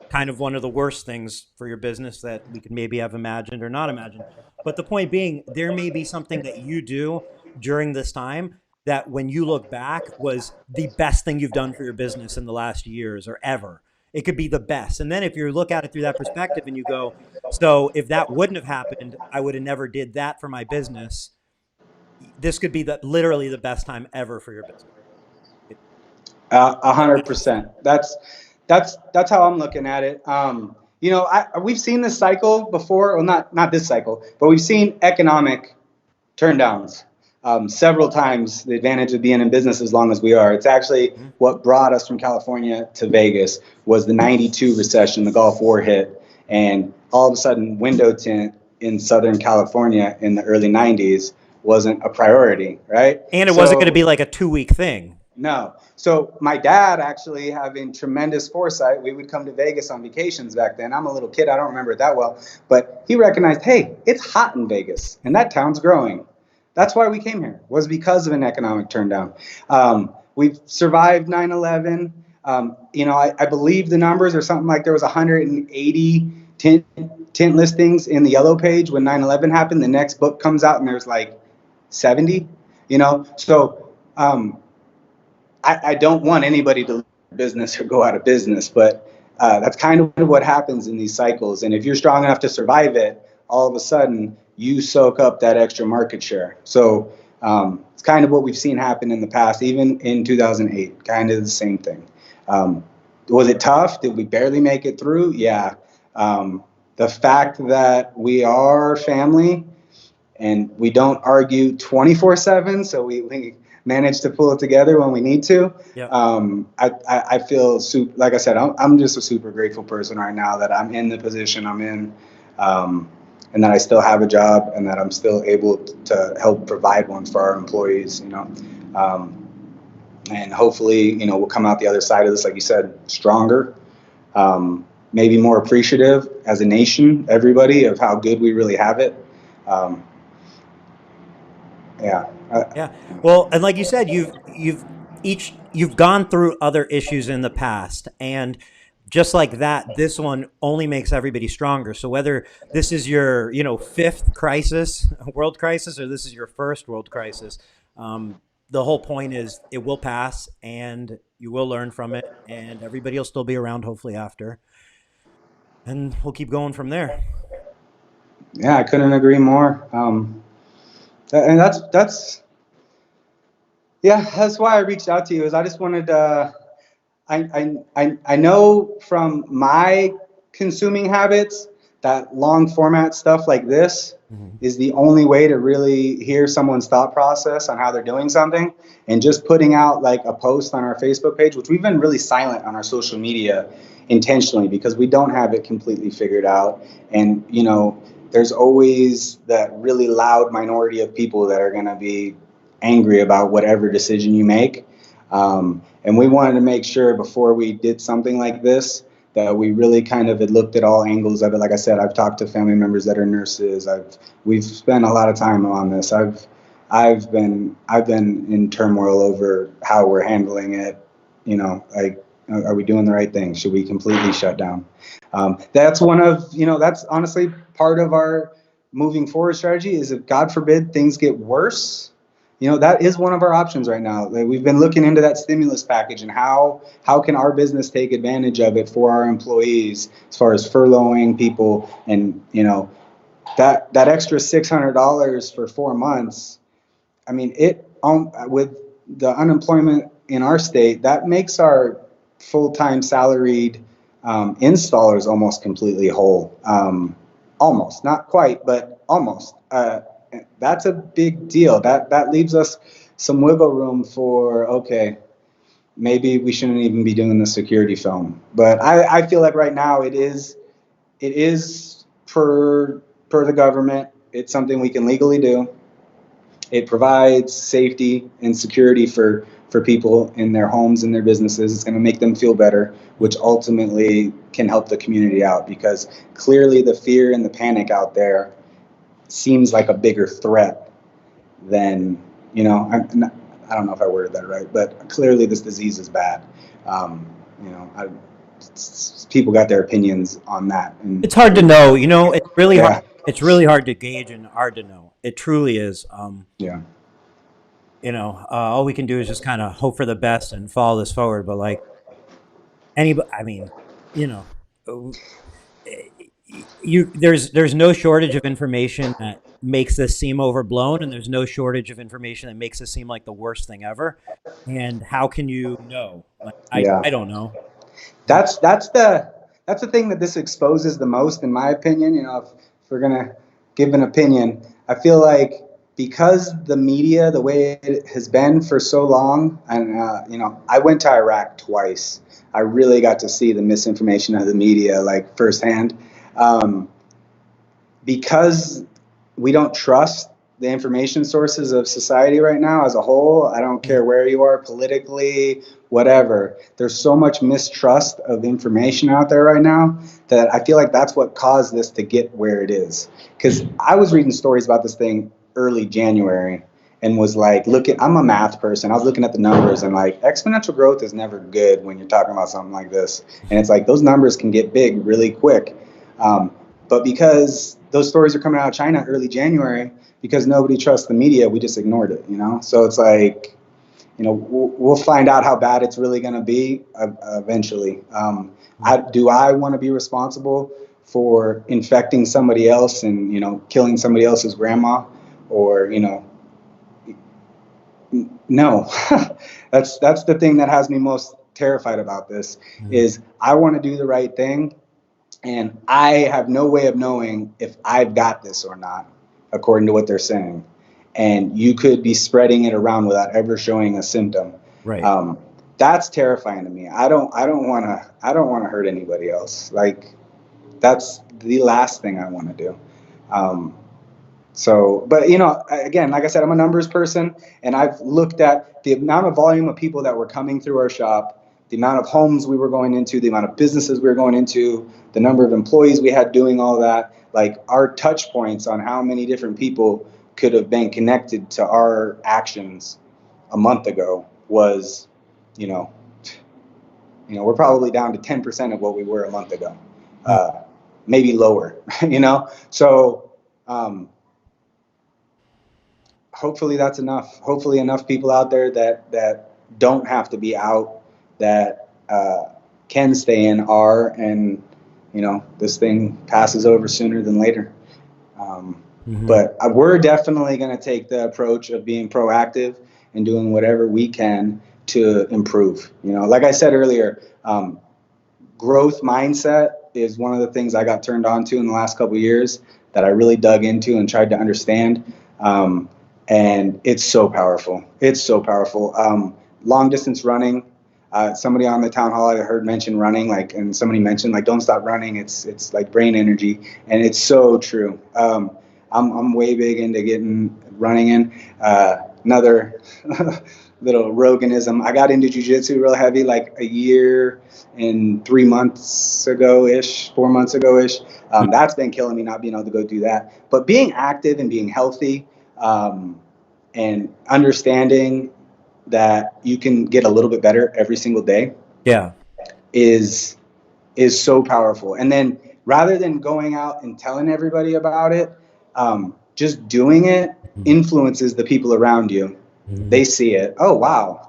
kind of one of the worst things for your business that we could maybe have imagined or not imagined. But the point being, there may be something that you do during this time that when you look back was the best thing you've done for your business in the last years or ever. It could be the best. And then if you look at it through that perspective and you go, so if that wouldn't have happened, I would have never did that for my business. This could be literally the best time ever for your business. 100%. That's how I'm looking at it. We've seen this cycle before. Well, not this cycle, but we've seen economic turndowns several times. The advantage of being in business as long as we are. It's actually what brought us from California to Vegas was the '92 recession. The Gulf War hit, and all of a sudden, window tint in Southern California in the early '90s wasn't a priority, right? And it wasn't going to So be like a 2 week thing. no. So my dad, actually having tremendous foresight, we would come to Vegas on vacations back then. I'm a little kid, I don't remember it that well, but he recognized, hey, it's hot in Vegas and that town's growing. That's why we came here, was because of an economic turndown. We've survived 9/11. I believe the numbers are something like there was 180 tint listings in the yellow page when 9/11 happened. The next book comes out and there's like 70, so I don't want anybody to lose business or go out of business, but that's kind of what happens in these cycles. And if you're strong enough to survive it, all of a sudden you soak up that extra market share. So it's kind of what we've seen happen in the past, even in 2008, kind of the same thing. Was it tough? Did we barely make it through? Yeah. The fact that we are family and we don't argue 24/7, so we manage to pull it together when we need to. Yep. I feel like I said, I'm just a super grateful person right now that I'm in the position I'm in, and that I still have a job and that I'm still able to help provide one for our employees. And hopefully, we'll come out the other side of this, like you said, stronger, maybe more appreciative as a nation, everybody, of how good we really have it. Yeah. Yeah. Well, and like you said, you've gone through other issues in the past, and just like that, this one only makes everybody stronger. So whether this is your, fifth crisis, world crisis, or this is your first world crisis, the whole point is it will pass and you will learn from it, and everybody will still be around hopefully after, and we'll keep going from there. Yeah, I couldn't agree more. And that's why I reached out to you. Is I just wanted I know from my consuming habits that long format stuff like this Mhm. is the only way to really hear someone's thought process on how they're doing something. And just putting out like a post on our Facebook page, which we've been really silent on our social media intentionally because we don't have it completely figured out. And, there's always that really loud minority of people that are going to be angry about whatever decision you make. And we wanted to make sure before we did something like this that we really kind of had looked at all angles of it. Like I said, I've talked to family members that are nurses. We've spent a lot of time on this. I've been in turmoil over how we're handling it. Like, are we doing the right thing? Should we completely shut down? That's that's honestly part of our moving forward strategy is if God forbid things get worse, that is one of our options right now. We've been looking into that stimulus package and how can our business take advantage of it for our employees as far as furloughing people and that extra $600 for 4 months. I mean, with the unemployment in our state, that makes our full-time salaried installers almost completely whole. Almost, not quite, but almost. That's a big deal. That leaves us some wiggle room for, okay, maybe we shouldn't even be doing the security film. But I feel like right now it is per the government. It's something we can legally do. It provides safety and security for people in their homes and their businesses. It's going to make them feel better, which ultimately can help the community out because clearly the fear and the panic out there seems like a bigger threat than, I don't know if I worded that right, but clearly this disease is bad. Um, you know, I, People got their opinions on that. And It's hard to know. It's really hard. yeah, It's really hard to gauge and hard to know. It truly is. yeah, All we can do is just kind of hope for the best and follow this forward. But like anybody, I mean, you know, there's no shortage of information that makes this seem overblown, and there's no shortage of information that makes this seem like the worst thing ever. And how can you know? Like yeah. I don't know. That's the thing that this exposes the most, in my opinion. If we're gonna give an opinion, I feel like because the media, the way it has been for so long, and I went to Iraq twice. I really got to see the misinformation of the media like firsthand. Um, because we don't trust the information sources of society right now as a whole. I don't care where you are politically, whatever. There's so much mistrust of information out there right now that I feel like that's what caused this to get where it is. Because I was reading stories about this thing early January and was like, I'm a math person. I was looking at the numbers and like exponential growth is never good when you're talking about something like this. And it's like those numbers can get big really quick. But because those stories are coming out of China early January, because nobody trusts the media, we just ignored it, So it's like, we'll find out how bad it's really going to be eventually. Do I want to be responsible for infecting somebody else and, killing somebody else's grandma or, no. That's the thing that has me most terrified about this is I want to do the right thing. And I have no way of knowing if I've got this or not, according to what they're saying. And you could be spreading it around without ever showing a symptom. Right. That's terrifying to me. I don't want to hurt anybody else. Like that's the last thing I want to do. But again, like I said, I'm a numbers person, and I've looked at the amount of volume of people that were coming through our shop, the amount of homes we were going into, the amount of businesses we were going into, the number of employees we had doing all that. Like our touch points on how many different people could have been connected to our actions a month ago was, you know, we're probably down to 10% of what we were a month ago, maybe lower, So. hopefully that's enough. Hopefully enough people out there that don't have to be out, that can stay in are, and this thing passes over sooner than later. But we're definitely going to take the approach of being proactive and doing whatever we can to improve. Like I said earlier, growth mindset is one of the things I got turned on to in the last couple of years that I really dug into and tried to understand. And it's so powerful. It's so powerful. Long distance running. Somebody on the town hall I heard mention running, and somebody mentioned don't stop running. It's like brain energy, and it's so true. I'm way big into getting running in. Another little Roganism. I got into jiu-jitsu real heavy like a year and 4 months ago-ish. That's been killing me not being able to go do that. But being active and being healthy, and understanding that you can get a little bit better every single day, is so powerful. And then rather than going out and telling everybody about it, just doing it influences the people around you. They see it. Oh, wow,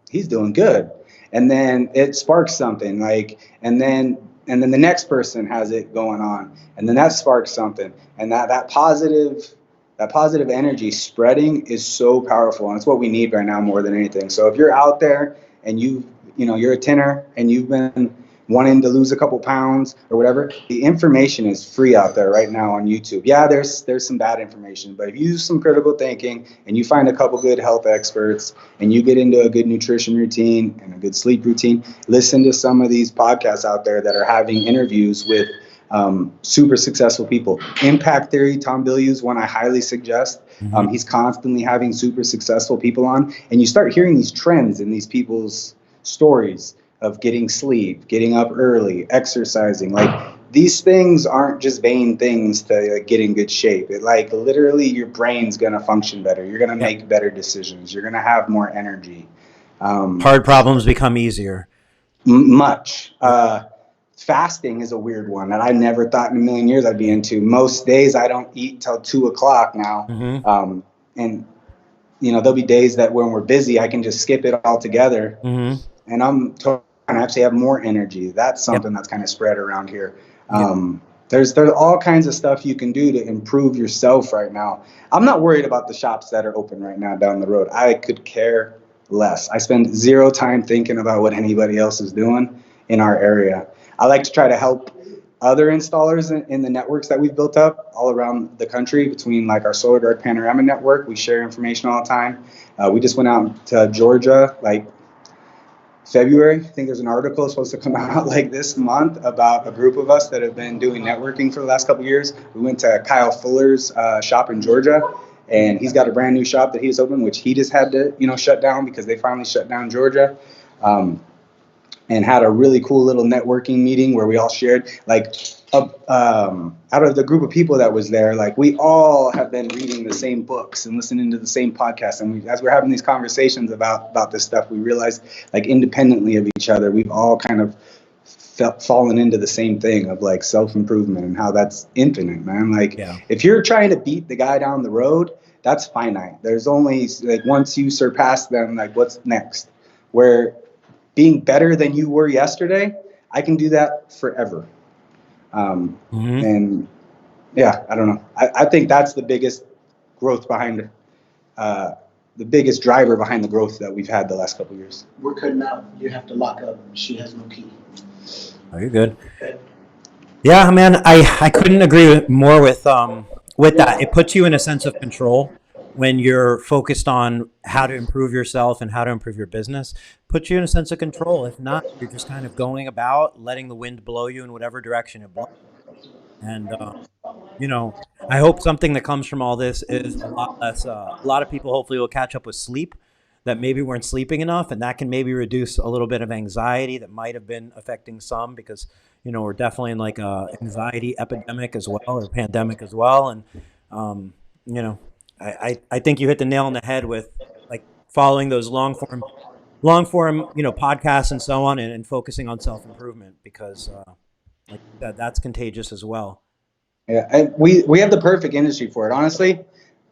he's doing good. And then it sparks something, and then the next person has it going on, and then that sparks something. And that positive energy spreading is so powerful, and it's what we need right now more than anything. So if you're out there and you're a tinner and you've been wanting to lose a couple pounds or whatever, the information is free out there right now on YouTube. Yeah, there's some bad information, but if you use some critical thinking and you find a couple good health experts and you get into a good nutrition routine and a good sleep routine, listen to some of these podcasts out there that are having interviews with super successful people. Impact Theory, Tom Bilyeu's one I highly suggest. He's constantly having super successful people on, and you start hearing these trends in these people's stories of getting sleep, getting up early, exercising. These things aren't just vain things to get in good shape. It literally your brain's gonna function better. You're gonna make better decisions. You're gonna have more energy. Hard problems become easier. Much. Fasting is a weird one that I never thought in a million years I'd be into. Most days I don't eat till 2:00 now. And there'll be days that when we're busy, I can just skip it altogether. And I'm totally actually have more energy. That's something that's kind of spread around here. There's all kinds of stuff you can do to improve yourself right now. I'm not worried about the shops that are open right now down the road. I could care less. I spend zero time thinking about what anybody else is doing in our area. I like to try to help other installers in the networks that we've built up all around the country between our Solar Guard Panorama network. We share information all the time. We just went out to Georgia February. I think there's an article supposed to come out this month about a group of us that have been doing networking for the last couple of years. We went to Kyle Fuller's shop in Georgia, and he's got a brand new shop that he's opened, which he just had to shut down because they finally shut down Georgia. And had a really cool little networking meeting where we all shared out of the group of people that was there, we all have been reading the same books and listening to the same podcasts. And as we're having these conversations about this stuff, we realized independently of each other, we've all kind of fallen into the same thing of self-improvement and how that's infinite, man. If you're trying to beat the guy down the road, that's finite. There's only once you surpass them, what's next? Where being better than you were yesterday, I can do that forever. And yeah, I don't know. I think that's the biggest growth behind, the biggest driver behind the growth that we've had the last couple of years. We're cutting out. You have to lock up. She has no key. Oh, you're good. Okay. Yeah, man, I couldn't agree more with that. It puts you in a sense of control when you're focused on how to improve yourself and how to improve your business. Puts you in a sense of control. If not, you're just kind of going about letting the wind blow you in whatever direction it blows. And I hope something that comes from all this is a lot less. A lot of people hopefully will catch up with sleep that maybe weren't sleeping enough, and that can maybe reduce a little bit of anxiety that might have been affecting some, because we're definitely in a anxiety epidemic as well, or pandemic as well. And I think you hit the nail on the head with following those long form podcasts and so on, and focusing on self-improvement, because that's contagious as well. Yeah, and we have the perfect industry for it. Honestly,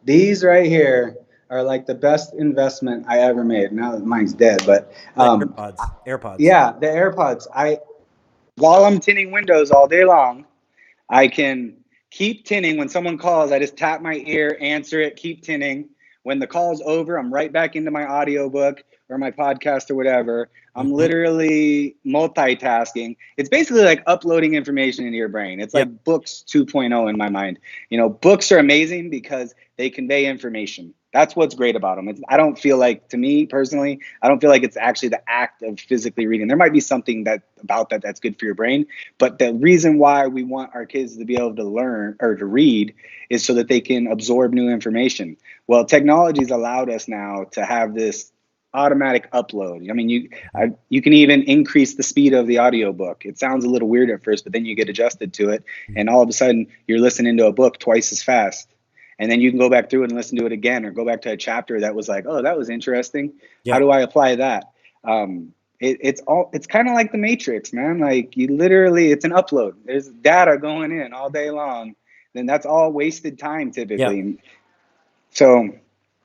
These right here are like the best investment I ever made. Now that mine's dead, but The AirPods. AirPods. yeah, the AirPods. While I'm tinting windows all day long, I can keep tinting. When someone calls, I just tap my ear, answer it, keep tinting. When the call's over, I'm right back into my audiobook or my podcast or whatever. I'm Hmm. literally multitasking. It's basically like uploading information into your brain. It's Yep. like books 2.0 in my mind. You know, books are amazing because they convey information. That's what's great about them. I don't feel like, to me personally, I don't feel like it's actually the act of physically reading. There might be something about that that's good for your brain, but the reason why we want our kids to be able to learn or to read is so that they can absorb new information. Well, technology's allowed us now to have this automatic upload. I mean, you can even increase the speed of the audiobook. It sounds a little weird at first, but then you get adjusted to it, and all of a sudden you're listening to a book twice as fast. And then you can go back through it and listen to it again, or go back to a chapter that was like, oh, that was interesting. How Yep. do I apply that? It's kind of like the Matrix, man. Like, you literally, it's an upload. There's data going in all day long. Then that's all wasted time Yep. typically. So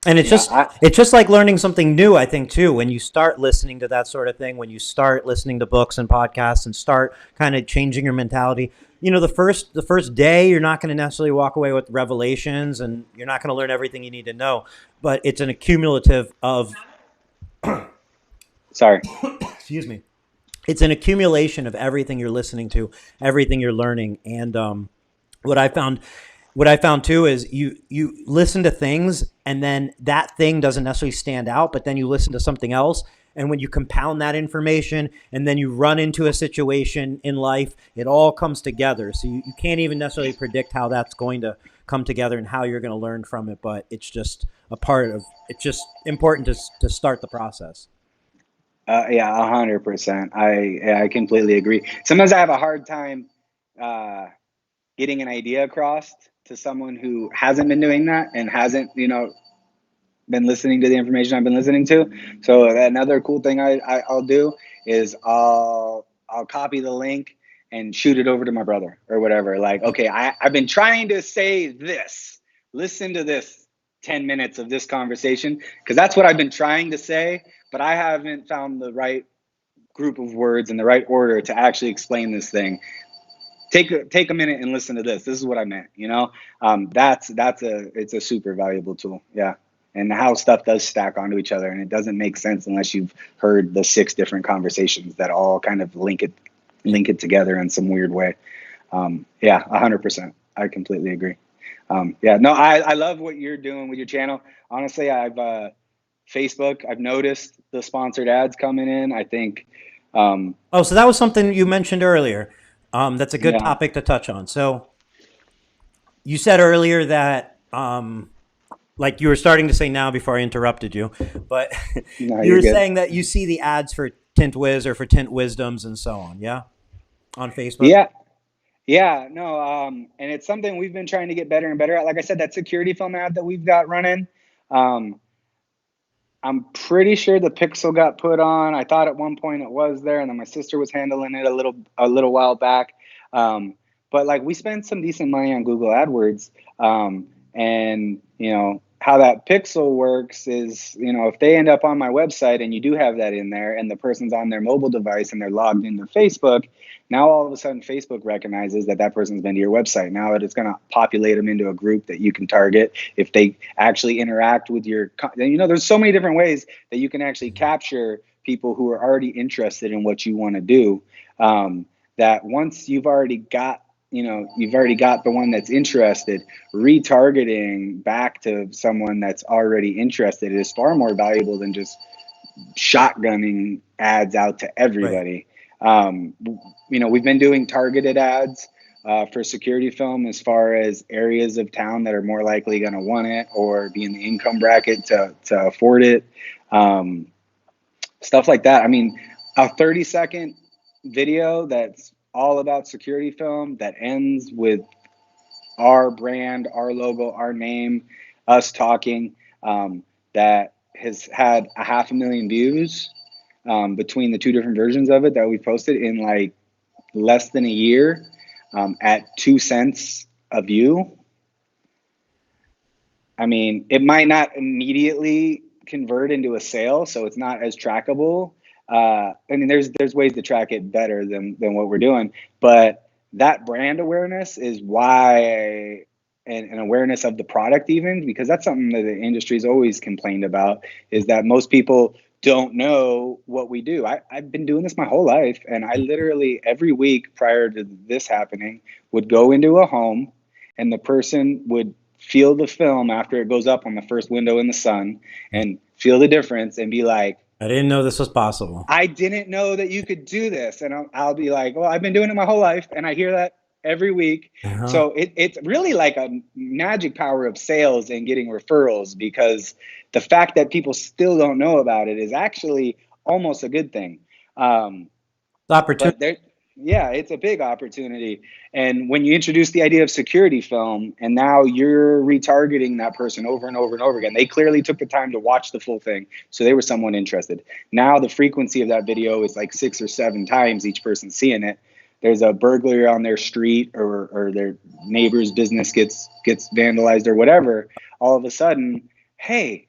And yeah, it's just like learning something new, I think, too, when you start listening to that sort of thing, when you start listening to books and podcasts and start kind of changing your mentality. You know, the first day you're not going to necessarily walk away with revelations, and you're not going to learn everything you need to know, but it's an accumulative of sorry. excuse me. It's an accumulation of everything you're listening to, everything you're learning. And what I found what I found too is you listen to things, and then that thing doesn't necessarily stand out, but then you listen to something else, and when you compound that information and then you run into a situation in life, it all comes together. So you can't even necessarily predict how that's going to come together and how you're going to learn from it, but it's just a part of it's just important to start the process. Yeah, 100%. I completely agree. Sometimes I have a hard time uh, getting an idea across to someone who hasn't been doing that and hasn't, been listening to the information I've been listening to. So another cool thing I'll do is I'll copy the link and shoot it over to my brother or whatever. Like, okay, I've been trying to say this. Listen to this 10 minutes of this conversation, because that's what I've been trying to say, but I haven't found the right group of words in the right order to actually explain this thing. Take a minute and listen to this. This is what I meant. It's a super valuable tool. Yeah. And how stuff does stack onto each other, and it doesn't make sense unless you've heard the 6 different conversations that all kind of link it together in some weird way. Yeah, 100%. I completely agree. Yeah, no, I love what you're doing with your channel. Honestly, Facebook, I've noticed the sponsored ads coming in. I think, Oh, so that was something you mentioned earlier. That's a good yeah, topic to touch on. So you said earlier that, like you were starting to say now before I interrupted you, but no, you you're were good. saying that you see the ads for Tint Wiz or for Tint Wisdoms and so on, yeah, on Facebook. Yeah, yeah, no, and it's something we've been trying to get better and better at. Like I said, that security film ad that we've got running, um, I'm pretty sure the pixel got put on. I thought at one point it was there, and then my sister was handling it a little while back. Um, but like, we spent some decent money on Google AdWords, and how that pixel works is, if they end up on my website and you do have that in there, and the person's on their mobile device and they're logged into Facebook, now all of a sudden Facebook recognizes that that person's been to your website. Now it's going to populate them into a group that you can target if they actually interact with there's so many different ways that you can actually capture people who are already interested in what you want to do. That once you've already got the one that's interested, retargeting back to someone that's already interested is far more valuable than just shotgunning ads out to Right. everybody. We've been doing targeted ads for security film as far as areas of town that are more likely going to want it or be in the income bracket to afford it. Stuff like that. I mean, a 30-second video that's all about security film that ends with our brand, our logo, our name, us talking, that has had 500,000 views between the 2 different versions of it that we posted in like less than a year, at 2 cents a view. I mean, it might not immediately convert into a sale, so it's not as trackable. I mean, there's ways to track it better than what we're doing, but that brand awareness is why, and awareness of the product, even, because that's something that the industry's always complained about, is that most people don't know what we do. I've been doing this my whole life, and I literally every week prior to this happening would go into a home, and the person would feel the film after it goes up on the first window in the sun and feel the difference and be like, I didn't know this was possible. I didn't know that you could do this. And I'll be like, well, I've been doing it my whole life. And I hear that every week. Uh-huh. So it's really like a magic power of sales and getting referrals, because the fact that people still don't know about it is actually almost a good thing. The opportunity. But yeah, it's a big opportunity. And when you introduce the idea of security film, and now you're retargeting that person over and over and over again, they clearly took the time to watch the full thing, so they were someone interested. Now the frequency of that video is like 6 or 7 times each person seeing it. There's a burglary on their street, or their neighbor's business gets vandalized or whatever. All of a sudden, hey,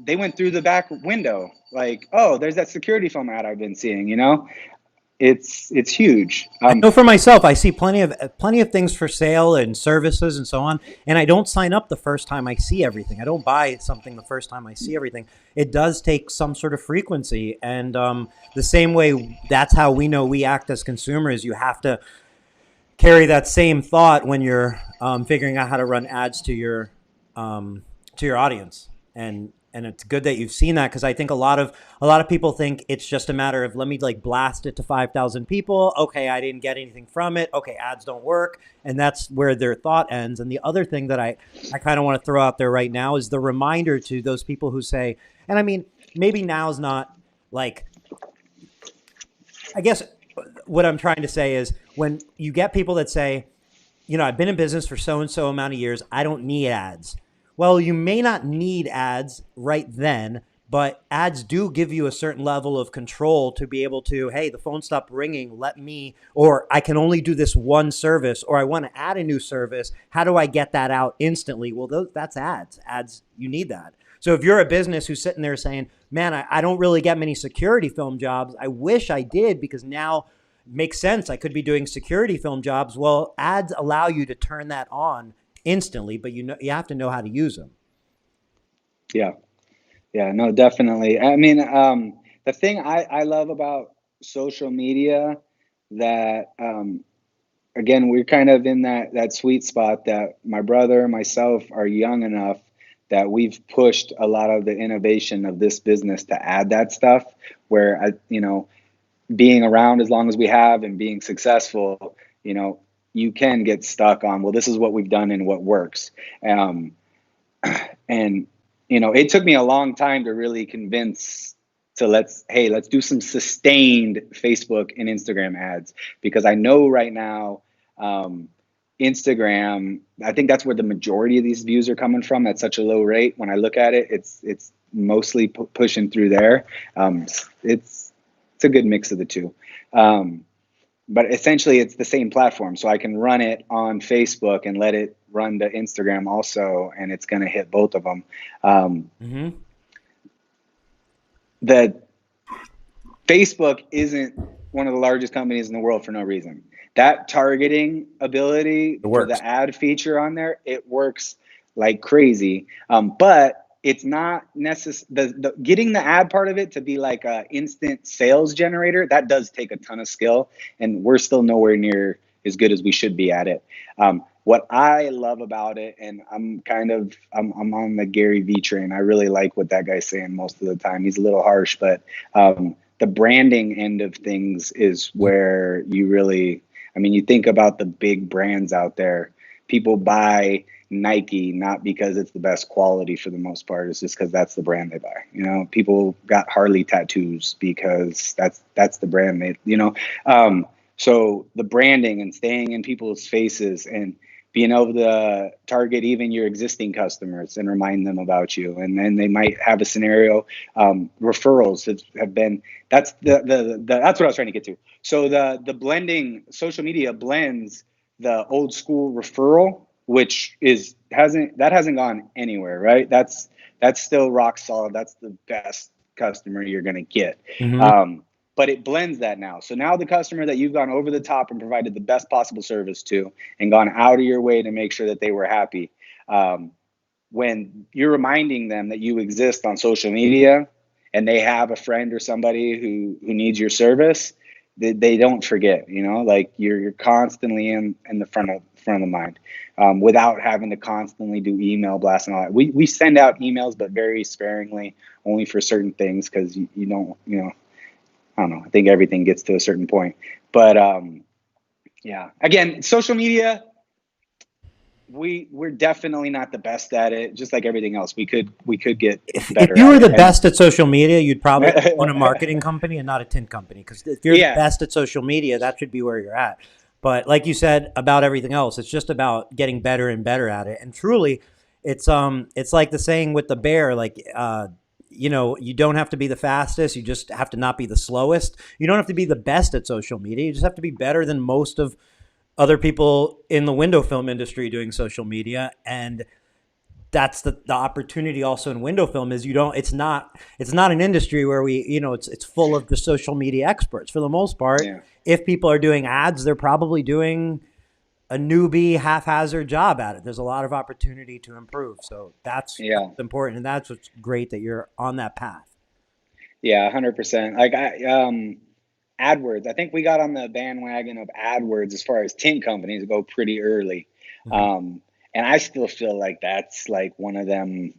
they went through the back window. Like, oh, there's that security film ad I've been seeing, you know? It's huge. I know for myself, I see plenty of things for sale and services and so on, and I don't sign up the first time I see everything. I don't buy something the first time I see everything. It does take some sort of frequency, and the same way, that's how we know we act as consumers. You have to carry that same thought when you're figuring out how to run ads to your audience, and it's good that you've seen that, because I think a lot of people think it's just a matter of, let me like blast it to 5,000 people. Okay, I didn't get anything from it. Okay, ads don't work, and that's where their thought ends. And the other thing that I kind of want to throw out there right now is the reminder to those people who say, and I mean, maybe now's not like, I guess what I'm trying to say is, when you get people that say, you know, I've been in business for so and so amount of years, I don't need ads. Well, you may not need ads right then, but ads do give you a certain level of control to be able to, hey, the phone stopped ringing, or I can only do this one service, or I want to add a new service. How do I get that out instantly? Well, that's ads. Ads, you need that. So if you're a business who's sitting there saying, man, I don't really get many security film jobs. I wish I did, because now it makes sense. I could be doing security film jobs. Well, ads allow you to turn that on instantly, but you have to know how to use them. Yeah, no, definitely. I mean, the thing I love about social media, that again, we're kind of in that sweet spot that my brother and myself are young enough that we've pushed a lot of the innovation of this business to add that stuff, where being around as long as we have and being successful, you can get stuck on, well, this is what we've done and what works. And, it took me a long time to really convince to let's do some sustained Facebook and Instagram ads, because I know right now, Instagram, I think that's where the majority of these views are coming from at such a low rate. When I look at it, it's mostly pushing through there. It's a good mix of the two. But essentially, it's the same platform. So I can run it on Facebook and let it run to Instagram also, and it's going to hit both of them. The Facebook isn't one of the largest companies in the world for no reason. That targeting ability for the ad feature on there, it works like crazy. But it's not necessary. Getting the ad part of it to be like a instant sales generator, that does take a ton of skill, and we're still nowhere near as good as we should be at it. What I love about it, and I'm on the Gary Vee train. I really like what that guy's saying most of the time. He's a little harsh, but the branding end of things is where you really, you think about the big brands out there. People buy Nike not because it's the best quality for the most part. It's just because that's the brand they buy. People got Harley tattoos because that's the brand they. So the branding and staying in people's faces and being able to target even your existing customers and remind them about you, and then they might have a scenario. Referrals have been that's that's what I was trying to get to. So the blending, social media blends the old school referral which hasn't gone anywhere, right? That's still rock solid. That's the best customer you're going to get. Mm-hmm. But it blends that now. So now the customer that you've gone over the top and provided the best possible service to and gone out of your way to make sure that they were happy. When you're reminding them that you exist on social media and they have a friend or somebody who needs your service, they don't forget, like you're constantly in the front of the mind, without having to constantly do email blasts and all that. We send out emails, but very sparingly, only for certain things, because you don't, I don't know. I think everything gets to a certain point, but yeah. Again, social media, we're definitely not the best at it. Just like everything else, we could get If better you at were it. the best at social media, you'd probably own a marketing company and not a tint company. Because if you're the best at social media, that should be where you're at. But like you said about everything else, it's just about getting better and better at it. And truly, it's like the saying with the bear, like you don't have to be the fastest, you just have to not be the slowest. You don't have to be the best at social media. You just have to be better than most of other people in the window film industry doing social media. And that's the opportunity also in window film is it's not an industry where it's full of just social media experts. For the most part, Yeah. if people are doing ads, they're probably doing a newbie haphazard job at it. There's a lot of opportunity to improve. So that's important, and that's what's great that you're on that path. Yeah, 100%. Like AdWords, I think we got on the bandwagon of AdWords as far as tint companies go pretty early. Mm-hmm. And I still feel like that's like one of them.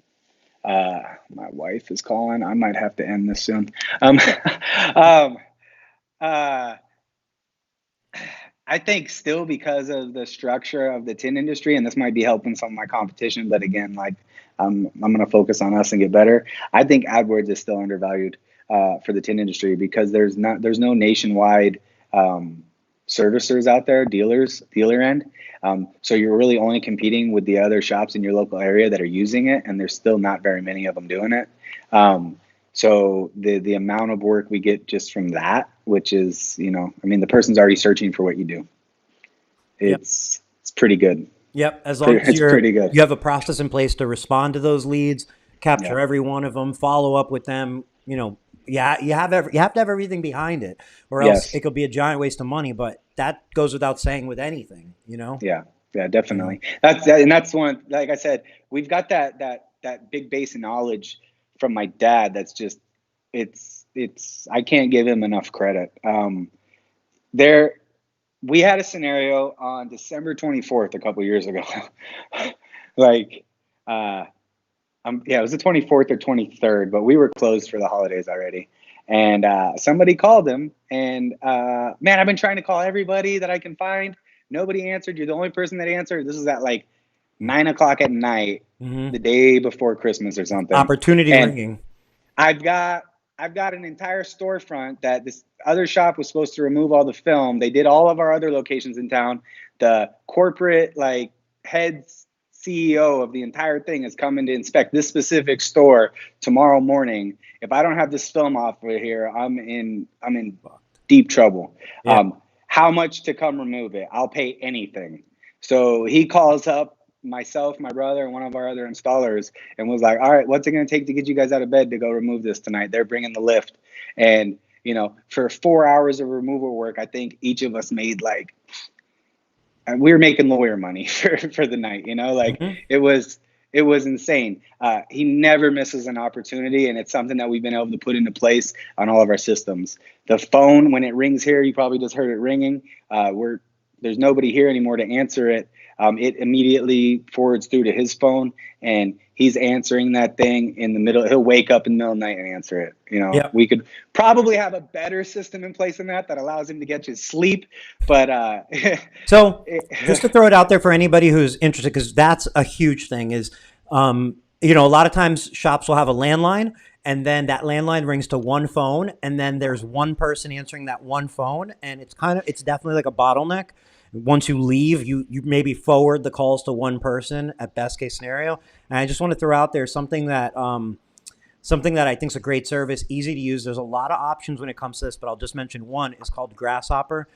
My wife is calling. I might have to end this soon. I think still because of the structure of the tin industry, and this might be helping some of my competition, but again, like I'm going to focus on us and get better. I think AdWords is still undervalued for the tin industry because there's no nationwide servicers out there, dealer end. So you're really only competing with the other shops in your local area that are using it, and there's still not very many of them doing it. So the amount of work we get just from that, which is, the person's already searching for what you do. It's pretty good. Yep. As long as pretty good. You have a process in place to respond to those leads, capture every one of them, follow up with them. You have to have everything behind it, or else it could be a giant waste of money. But that goes without saying with anything, Yeah, definitely. That's one. Like I said, we've got that big base of knowledge from my dad. That's just it's I can't give him enough credit. We had a scenario on December 24th a couple years ago. Like it was the 24th or 23rd, but we were closed for the holidays already. And somebody called him, and man, I've been trying to call everybody that I can find. Nobody answered. You're the only person that answered. This is at like 9 o'clock at night, the day before Christmas or something. Opportunity ringing. I've got an entire storefront that this other shop was supposed to remove all the film. They did all of our other locations in town. The corporate head CEO of the entire thing is coming to inspect this specific store tomorrow morning. If I don't have this film off of here, I'm in deep trouble. Yeah. How much to come remove it? I'll pay anything. So he calls up myself, my brother, and one of our other installers and was like, all right, what's it going to take to get you guys out of bed to go remove this tonight? They're bringing the lift. And, for 4 hours of removal work, I think each of us made we were making lawyer money for the night, It was insane. He never misses an opportunity, and it's something that we've been able to put into place on all of our systems. The phone, when it rings here, you probably just heard it ringing. There's nobody here anymore to answer it. It immediately forwards through to his phone, and he's answering that thing in the middle. He'll wake up in the middle of the night and answer it. We could probably have a better system in place than that allows him to get you sleep. But so just to throw it out there for anybody who's interested, because that's a huge thing is, a lot of times shops will have a landline, and then that landline rings to one phone, and then there's one person answering that one phone, and it's definitely like a bottleneck. Once you leave, you maybe forward the calls to one person at best case scenario. And I just want to throw out there something that I think is a great service, easy to use. There's a lot of options when it comes to this, but I'll just mention one. It's called Grasshopper.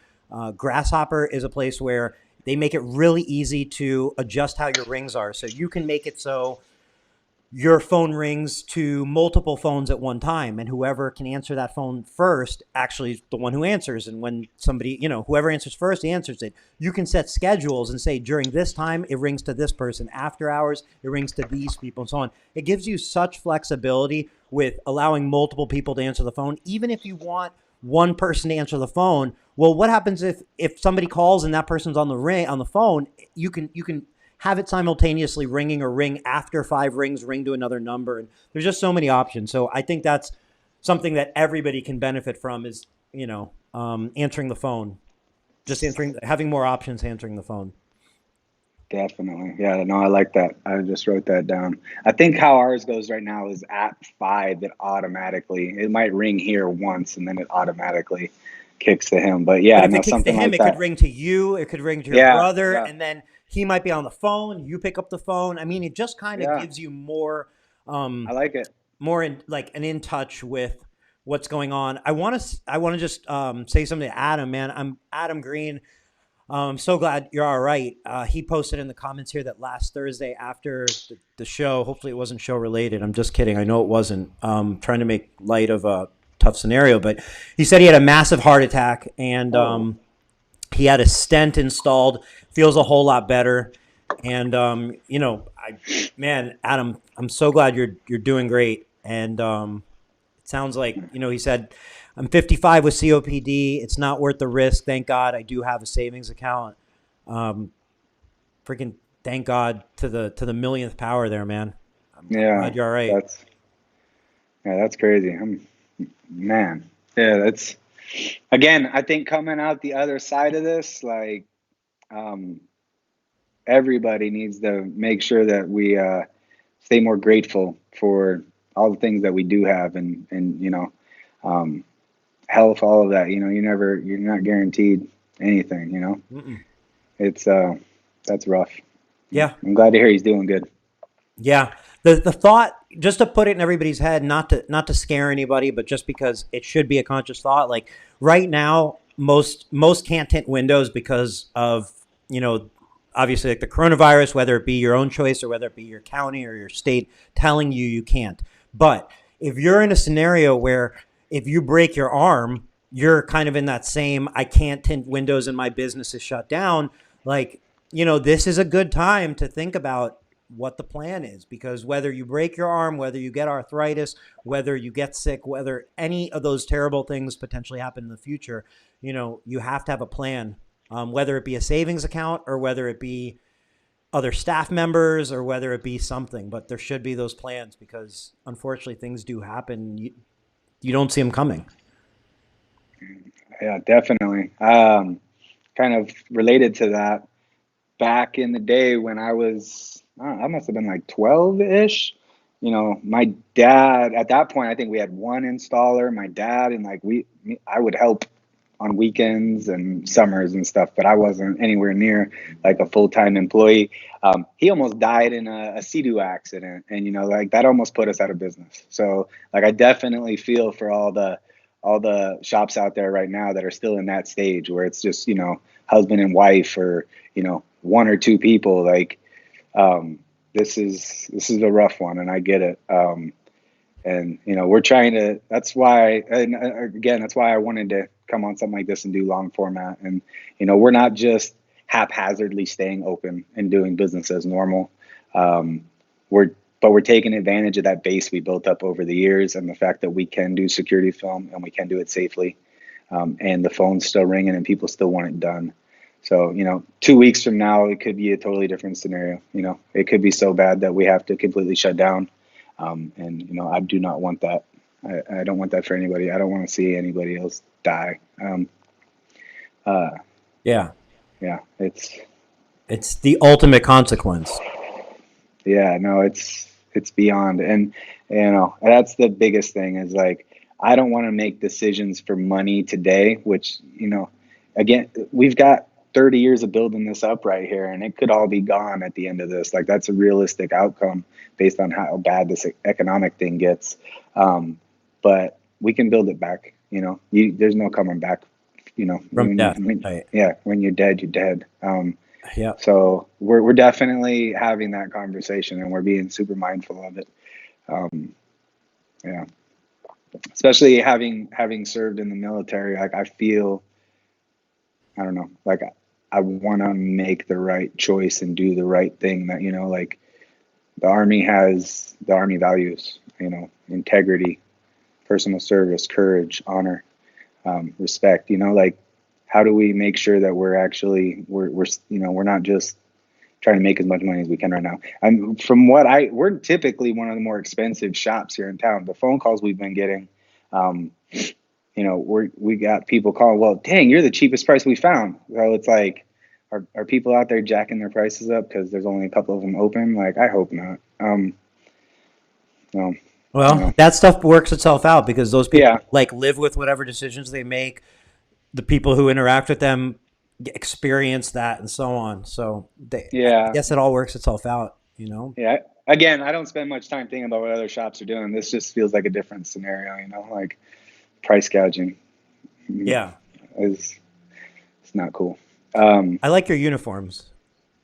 Grasshopper is a place where they make it really easy to adjust how your rings are. So you can make it so your phone rings to multiple phones at one time, and whoever can answer that phone first actually is the one who answers. And when somebody, whoever answers first answers it. You can set schedules and say during this time it rings to this person, after hours it rings to these people, and so on. It gives you such flexibility with allowing multiple people to answer the phone. Even if you want one person to answer the phone, well, what happens if somebody calls and that person's on the phone? You can have it simultaneously ringing, or ring after 5 rings, ring to another number. And there's just so many options. So I think that's something that everybody can benefit from, is, answering the phone, just having more options answering the phone. Definitely. Yeah, no, I like that. I just wrote that down. I think how ours goes right now is at 5, it might ring here once and then it automatically kicks to him. But yeah, But if no, it kicks to something him, like it could that. ring to you, it could ring to your Yeah, brother, yeah, and then he might be on the phone, you pick up the phone. I mean, it just kind of yeah. gives you more, I um, like it. more in like an in touch with what's going on. I want to just say something to Adam, man. I'm Adam Green. I'm so glad you're all right. He posted in the comments here that last Thursday after the show, hopefully it wasn't show related. I'm just kidding. I know it wasn't. Trying to make light of a tough scenario, but he said he had a massive heart attack, and Oh, he had a stent installed. Feels a whole lot better. And man, Adam, I'm so glad you're doing great. And it sounds like, he said, I'm 55 with COPD. It's not worth the risk. Thank God I do have a savings account. Um, Freaking thank God to the millionth power there, man. I'm yeah. glad you're all right. That's that's crazy. Man. Yeah, that's again, I think coming out the other side of this, like um everybody needs to make sure that we stay more grateful for all the things that we do have, and um health, all of that. You're not guaranteed anything, Mm-mm. it's that's rough. Yeah. I'm glad to hear he's doing good. Yeah. The thought, just to put it in everybody's head, not to scare anybody, but just because it should be a conscious thought. Like right now, most can't tint windows because of, obviously, like the coronavirus, whether it be your own choice or whether it be your county or your state telling you can't. But if you're in a scenario where if you break your arm, you're kind of in that same I can't tint windows and my business is shut down. Like, this is a good time to think about what the plan is, because whether you break your arm, whether you get arthritis, whether you get sick, whether any of those terrible things potentially happen in the future, you have to have a plan, whether it be a savings account or whether it be other staff members or whether it be something. But there should be those plans, because unfortunately things do happen. You don't see them coming. Yeah, definitely. Kind of related to that, back in the day when I must have been like 12-ish. My dad, at that point, I think we had one installer, my dad, and like I would help on weekends and summers and stuff, but I wasn't anywhere near like a full-time employee. He almost died in a Sea-Doo accident, and like that almost put us out of business. So like I definitely feel for all the shops out there right now that are still in that stage where it's just husband and wife, or one or two people. Like this is a rough one, and I get it. And we're trying to. That's why, and again, that's why I wanted to come on something like this and do long format. And we're not just haphazardly staying open and doing business as normal. We're taking advantage of that base we built up over the years, and the fact that we can do security film and we can do it safely, and the phone's still ringing and people still want it done. So 2 weeks from now, it could be a totally different scenario. It could be so bad that we have to completely shut down. And I do not want that. I don't want that for anybody. I don't want to see anybody else die. Uh, Yeah. yeah, It's the ultimate consequence. yeah, no, it's beyond. And that's the biggest thing, is like, I don't want to make decisions for money today, which, again, we've got 30 years of building this up right here, and it could all be gone at the end of this. Like, that's a realistic outcome based on how bad this economic thing gets. But we can build it back. There's no coming back. From death. Right. Yeah, when you're dead, you're dead. Yeah. So we're definitely having that conversation, and we're being super mindful of it. Um, yeah, especially having served in the military, like I feel, I don't know, like I want to make the right choice and do the right thing. That, you know, like the Army has the Army values, you know, integrity, personal service, courage, honor, respect. You know, like how do we make sure that we're you know, we're not just trying to make as much money as we can right now. And from what we're typically one of the more expensive shops here in town. The phone calls we've been getting, you know, we got people calling, well, dang, you're the cheapest price we found. Well, it's like, are people out there jacking their prices up because there's only a couple of them open? Like, I hope not. No, Well, no. that stuff works itself out because those people Yeah, like live with whatever decisions they make. The people who interact with them experience that and so on. So I yeah, guess it all works itself out, you know? yeah. Again, I don't spend much time thinking about what other shops are doing. This just feels like a different scenario, you know, like price gouging Yeah. is it's not cool. Um, I like your uniforms.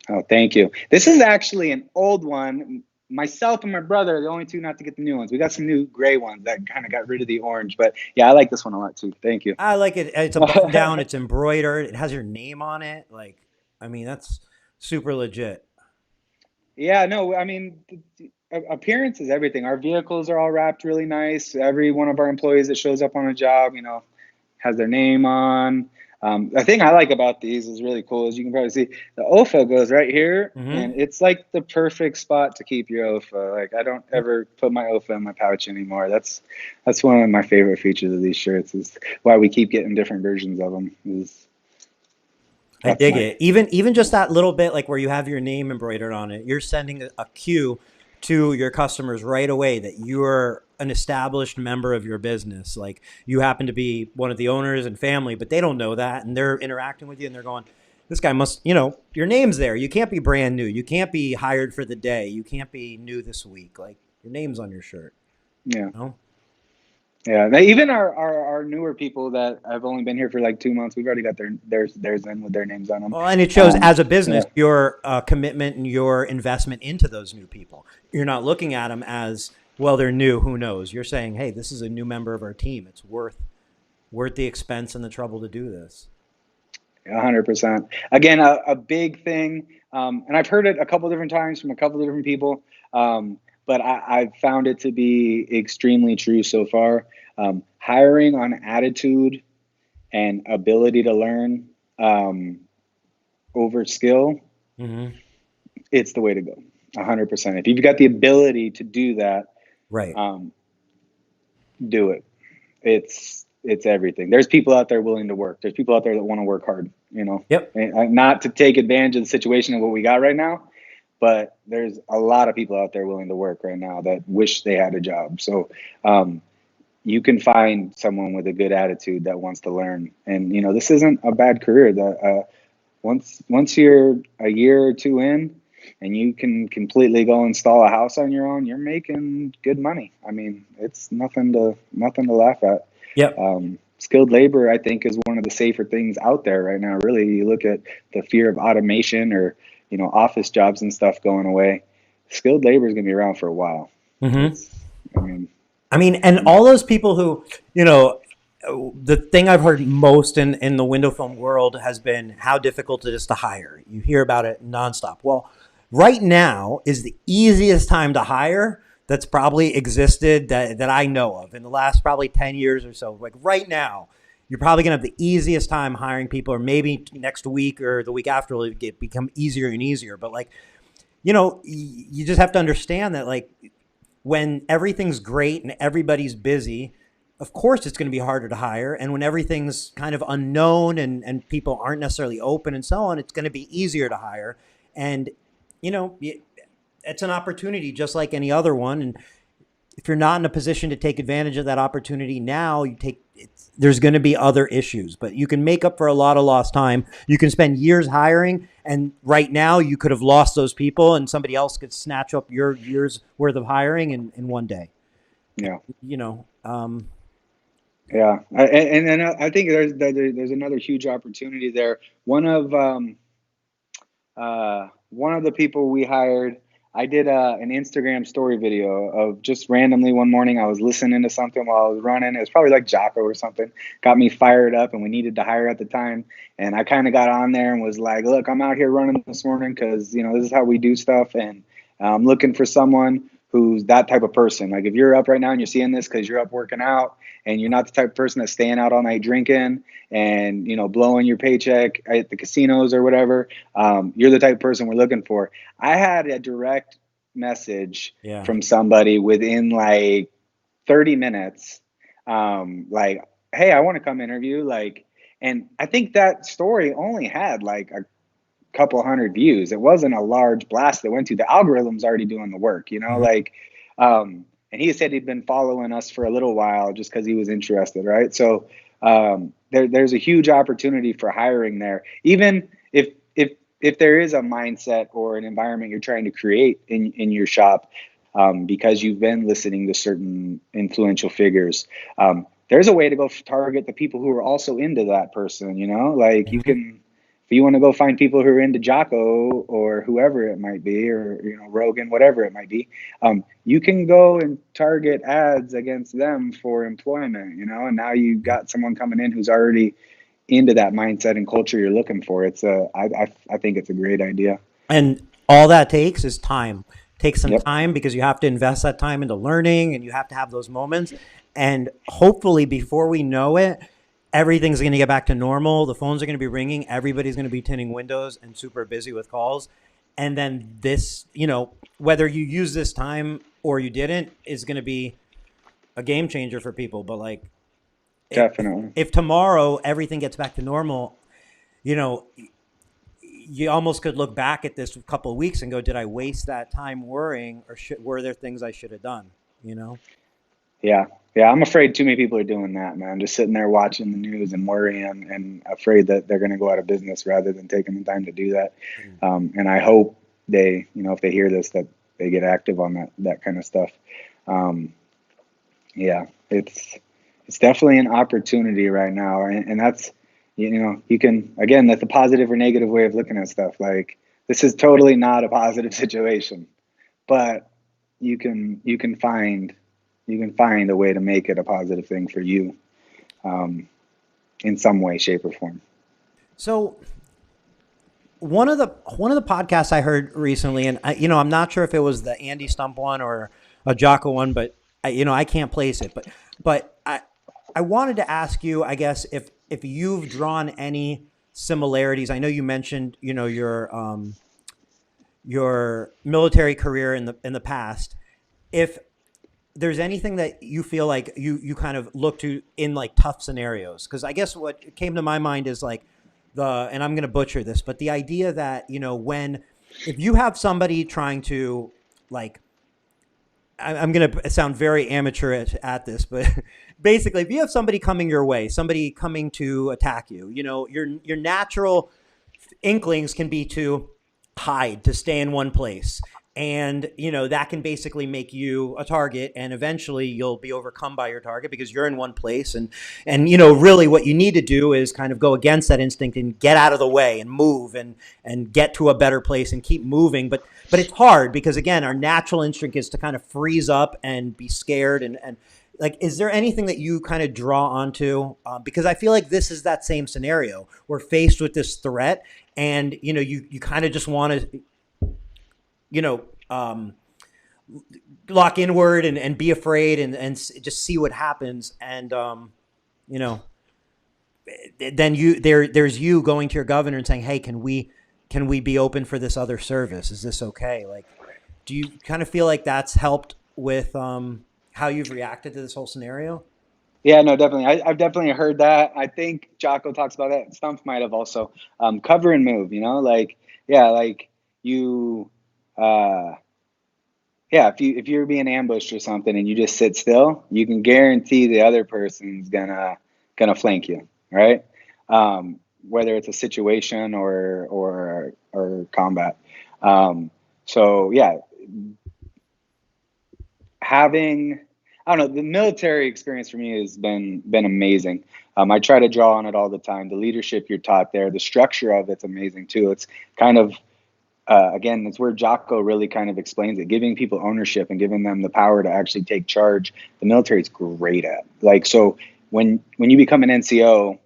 Oh, thank you. This is actually an old one. Myself and my brother are the only two not to get the new ones. We got some new gray ones that kind of got rid of the orange, but yeah, I like this one a lot too. Thank you. I like it. It's a button down. It's embroidered. It has your name on it. Like, I mean, that's super legit. Yeah, no, I mean, appearance is everything. Our vehicles are all wrapped really nice. Every one of our employees that shows up on a job, you know, has their name on. The thing I like about these is really cool, as you can probably see, the OFA goes right here, Mm-hmm. and it's like the perfect spot to keep your OFA. Like I don't ever put my OFA in my pouch anymore. That's one of my favorite features of these shirts. Is why we keep getting different versions of them. Is I that's dig my it. Even just that little bit, like where you have your name embroidered on it, you're sending a cue to your customers right away that you're an established member of your business. Like you happen to be one of the owners and family, but they don't know that, and they're interacting with you, and they're going, "This guy must, you know, your name's there. You can't be brand new. You can't be hired for the day. You can't be new this week. Like your name's on your shirt." yeah. You know? Yeah, even our newer people that have only been here for like 2 months, we've already got theirs in with their names on them. Well, and it shows as a Yeah, business your commitment and your investment into those new people. You're not looking at them as, well, they're new. Who knows? You're saying, hey, this is a new member of our team. It's worth the expense and the trouble to do this. 100%. Again, a big thing, and I've heard it a couple different times from a couple of different people, but I've found it to be extremely true so far. Hiring on attitude and ability to learn over skill, Mm-hmm. it's the way to go. 100%. If you've got the ability to do that, Right. um, do it. It's everything. There's people out there willing to work. There's people out there that want to work hard, you know, Yep. and not to take advantage of the situation of what we got right now, but there's a lot of people out there willing to work right now that wish they had a job. So you can find someone with a good attitude that wants to learn. And, you know, this isn't a bad career. Once you're a year or two in and you can completely go install a house on your own, you're making good money. I mean, it's nothing to laugh at. Yep. Skilled labor, I think, is one of the safer things out there right now. Really, you look at the fear of automation or, you know, office jobs and stuff going away. Skilled labor is going to be around for a while. Mm-hmm. It's, I mean, And all those people who, you know, the thing I've heard most in the window film world has been how difficult it is to hire. You hear about it nonstop. Well, right now is the easiest time to hire that's probably existed that I know of in the last probably 10 years or so. Like right now, you're probably going to have the easiest time hiring people, or maybe next week or the week after will become easier and easier. But like, you know, you just have to understand that like when everything's great and everybody's busy, of course it's going to be harder to hire. And when everything's kind of unknown and people aren't necessarily open and so on, it's going to be easier to hire. And, you know, it's an opportunity just like any other one. And if you're not in a position to take advantage of that opportunity now, there's going to be other issues, but you can make up for a lot of lost time. You can spend years hiring, and right now you could have lost those people, and somebody else could snatch up your years worth of hiring in one day. yeah. You know, Yeah, and I think there's another huge opportunity there. One of one of the people we hired, I did an Instagram story video of just randomly one morning. I was listening to something while I was running. It was probably like Jocko or something. Got me fired up, and we needed to hire at the time. And I kind of got on there and was like, "Look, I'm out here running this morning because this is how we do stuff, and I'm looking for someone who's that type of person. Like if you're up right now and you're seeing this because you're up working out, and you're not the type of person that's staying out all night drinking and blowing your paycheck at the casinos or whatever. You're the type of person we're looking for." I had a direct message Yeah. from somebody within like 30 minutes, like, "Hey, I want to come interview." Like, and I think that story only had like a couple hundred views. It wasn't a large blast that went to. The algorithm's already doing the work, Mhm. like, and he said he'd been following us for a little while just because he was interested, right? So there's a huge opportunity for hiring there, even if there is a mindset or an environment you're trying to create in your shop, because you've been listening to certain influential figures. There's a way to go target the people who are also into that person. Like you Mhm. can, if you want to go find people who are into Jocko or whoever it might be, or Rogan, whatever it might be, you can go and target ads against them for employment. And now you got someone coming in who's already into that mindset and culture you're looking for. I think it's a great idea. And all that takes is time. Takes some Yep. time because you have to invest that time into learning and you have to have those moments. And hopefully, before we know it, everything's going to get back to normal. The phones are going to be ringing. Everybody's going to be tinting windows and super busy with calls. And then this, whether you use this time or you didn't, is going to be a game changer for people. But like, if, Definitely. if tomorrow everything gets back to normal, you know, you almost could look back at this couple of weeks and go, did I waste that time worrying, or were there things I should have done? Yeah. Yeah. I'm afraid too many people are doing that, man. Just sitting there watching the news and worrying and afraid that they're going to go out of business rather than taking the time to do that. And I hope they, if they hear this, that they get active on that kind of stuff. Um, yeah, it's definitely an opportunity right now. And that's, you can, again, that's a positive or negative way of looking at stuff. Like this is totally not a positive situation, but you can find a way to make it a positive thing for you, in some way, shape, or form. So one of the podcasts I heard recently, and I'm not sure if it was the Andy Stump one or a Jocko one, but I can't place it. But I wanted to ask you, I guess, if you've drawn any similarities. I know you mentioned your military career in the past. If there's anything that you feel like you kind of look to in like tough scenarios, because I guess what came to my mind is like and I'm going to butcher this, but the idea that when if you have somebody trying to like I'm going to sound very amateur at this, but basically, if you have somebody coming your way, somebody coming to attack you, your natural inklings can be to hide, to stay in one place. And, that can basically make you a target, and eventually you'll be overcome by your target because you're in one place. And really what you need to do is kind of go against that instinct and get out of the way and move and get to a better place and keep moving. But it's hard because, again, our natural instinct is to kind of freeze up and be scared. And like, is there anything that you kind of draw onto? Because I feel like this is that same scenario. We're faced with this threat, and you kind of just want to you know lock inward and be afraid and just see what happens. And you know then there's you going to your governor and saying, hey, can we be open for this other service? Is this okay? Like, do you kind of feel like that's helped with how you've reacted to this whole scenario? Yeah, no, definitely. I've definitely heard that. I think Jocko talks about that. Stump might have also, cover and move. Like, yeah, like you, uh, yeah. If you're being ambushed or something and you just sit still, you can guarantee the other person's gonna flank you, right? Whether it's a situation or combat. So yeah, having, I don't know, the military experience for me has been amazing. I try to draw on it all the time. The leadership you're taught there, the structure of it's amazing too. It's kind of again, it's where Jocko really kind of explains it, giving people ownership and giving them the power to actually take charge. The military is great at. Like, so when you become an NCO,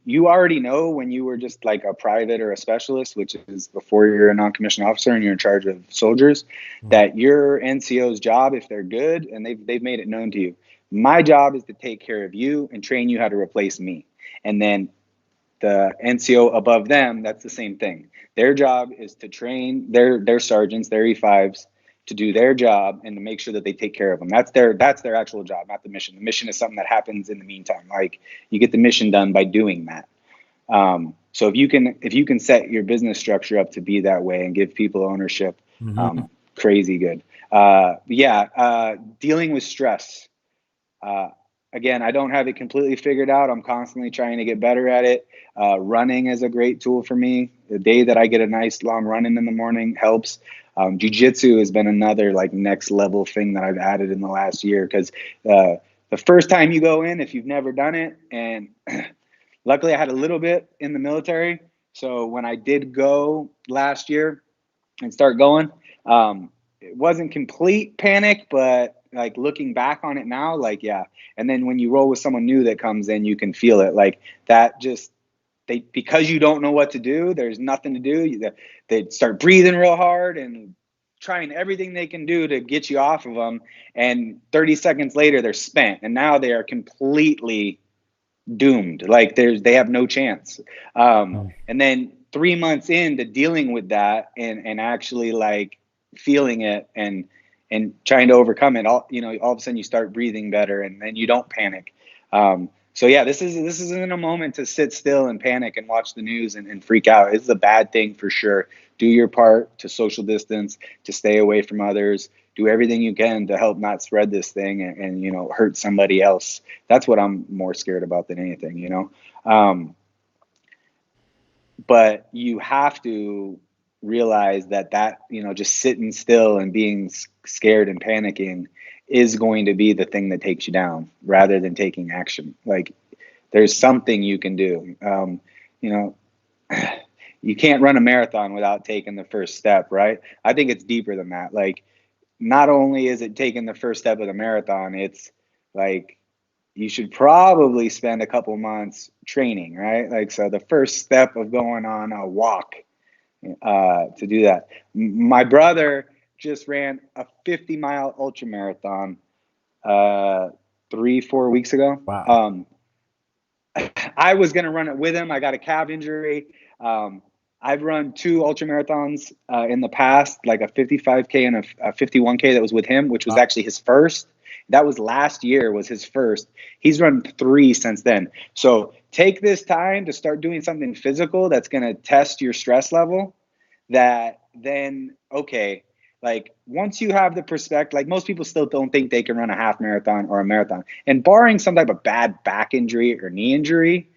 you already know when you were just like a private or a specialist, which is before you're a non-commissioned officer and you're in charge of soldiers, that your NCO's job, if they're good and they've made it known to you, my job is to take care of you and train you how to replace me. And then the NCO above them, that's the same thing. Their job is to train their sergeants, their E5s, to do their job and to make sure that they take care of them. That's their actual job, not the mission. The mission is something that happens in the meantime. Like, you get the mission done by doing that. So if you can set your business structure up to be that way and give people ownership, crazy good. Dealing with stress. Again, I don't have it completely figured out. I'm constantly trying to get better at it. Running is a great tool for me. The day that I get a nice long run in the morning helps. Jiu-jitsu has been another like next level thing that I've added in the last year, because the first time you go in, if you've never done it, and luckily I had a little bit in the military, so when I did go last year and start going, it wasn't complete panic, but like looking back on it now, like, yeah. And then when you roll with someone new that comes in, you can feel it like that. Just because you don't know what to do, there's nothing to do. They start breathing real hard and trying everything they can do to get you off of them. And 30 seconds later, they're spent. And now they are completely doomed. Like they have no chance. And then 3 months into dealing with that and actually like feeling it and trying to overcome it, all of a sudden you start breathing better and then you don't panic. So yeah, this isn't a moment to sit still and panic and watch the news and freak out. It's a bad thing for sure. Do your part to social distance, to stay away from others. Do everything you can to help not spread this thing and hurt somebody else. That's what I'm more scared about than anything, But you have to realize that just sitting still and being scared and panicking is going to be the thing that takes you down rather than taking action. Like, there's something you can do. You can't run a marathon without taking the first step, right? I think it's deeper than that. Like, not only is it taking the first step of the marathon, it's like you should probably spend a couple months training, right? Like, so the first step of going on a walk to do that. My brother just ran a 50-mile ultra marathon 3-4 weeks ago. Wow. I was going to run it with him. I got a calf injury. I've run 2 ultra marathons in the past, like a 55K and a 51K that was with him, which was actually his first. That was last year, was his first. He's run 3 since then. So take this time to start doing something physical that's going to test your stress level. That then, okay, like once you have the perspective, like most people still don't think they can run a half marathon or a marathon. And barring some type of bad back injury or knee injury,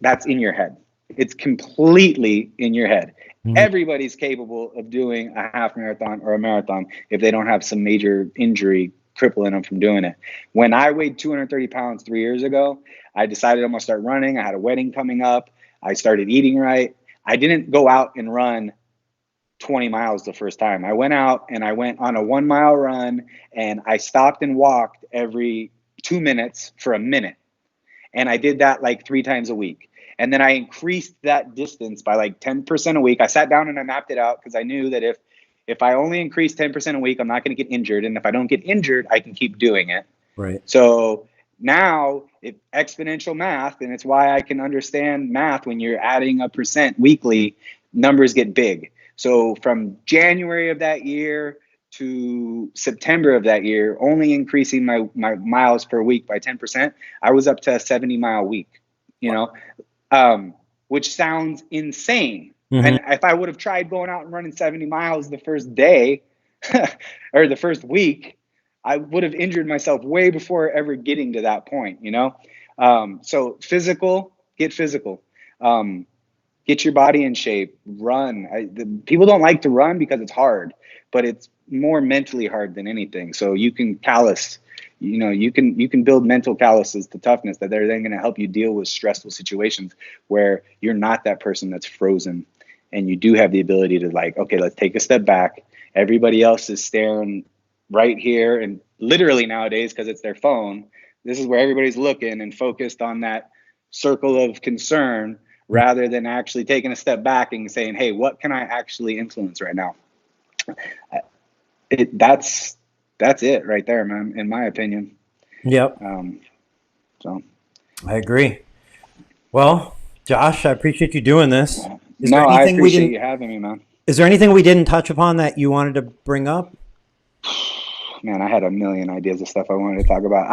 that's in your head. It's completely in your head. Everybody's capable of doing a half marathon or a marathon if they don't have some major injury crippling them from doing it. When I weighed 230 pounds 3 years ago, I decided I'm going to start running. I had a wedding coming up. I started eating right. I didn't go out and run 20 miles the first time. I went out and I went on a 1 mile run and I stopped and walked every 2 minutes for a minute. And I did that like 3 times a week. And then I increased that distance by like 10% a week. I sat down and I mapped it out because I knew that if I only increase 10% a week, I'm not going to get injured. And if I don't get injured, I can keep doing it. Right. So now exponential math, and it's why I can understand math when you're adding a percent weekly, numbers get big. So from January of that year to September of that year, only increasing my miles per week by 10%, I was up to a 70-mile week, which sounds insane. And if I would have tried going out and running 70 miles the first day or the first week, I would have injured myself way before ever getting to that point, So get physical. Get your body in shape, run. People don't like to run because it's hard, but it's more mentally hard than anything. So you can callous, you can build mental calluses to toughness that they're then going to help you deal with stressful situations where you're not that person that's frozen and you do have the ability to like, okay, let's take a step back. Everybody else is staring right here, and literally nowadays, because it's their phone, this is where everybody's looking and focused on that circle of concern, rather than actually taking a step back and saying, hey, what can I actually influence right now? That's it right there, man, in my opinion. Yep. So I agree. Well, Josh, I appreciate you doing this. no, I appreciate you having me, man. Is there anything we didn't touch upon that you wanted to bring up? Man, I had a million ideas of stuff I wanted to talk about.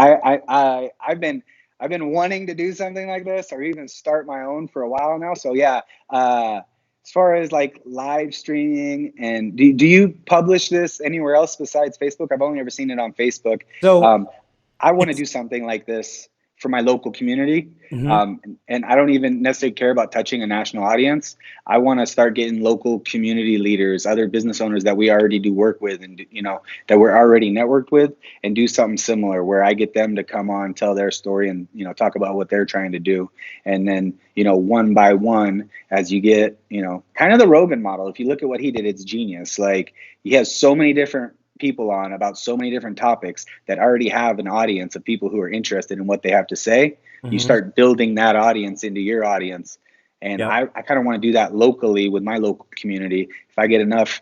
I've been wanting to do something like this, or even start my own, for a while now. So yeah, as far as like live streaming, and do you publish this anywhere else besides Facebook? I've only ever seen it on Facebook. So I want to do something like this for my local community. Mhm. And I don't even necessarily care about touching a national audience. I want to start getting local community leaders, other business owners that we already do work with, and that we're already networked with, and do something similar where I get them to come on, tell their story, and talk about what they're trying to do. And then one by one, as you get kind of the Rogan model. If you look at what he did, it's genius. Like, he has so many different people on about so many different topics that already have an audience of people who are interested in what they have to say. You start building that audience into your audience. And Yep. I kind of want to do that locally with my local community. If I get enough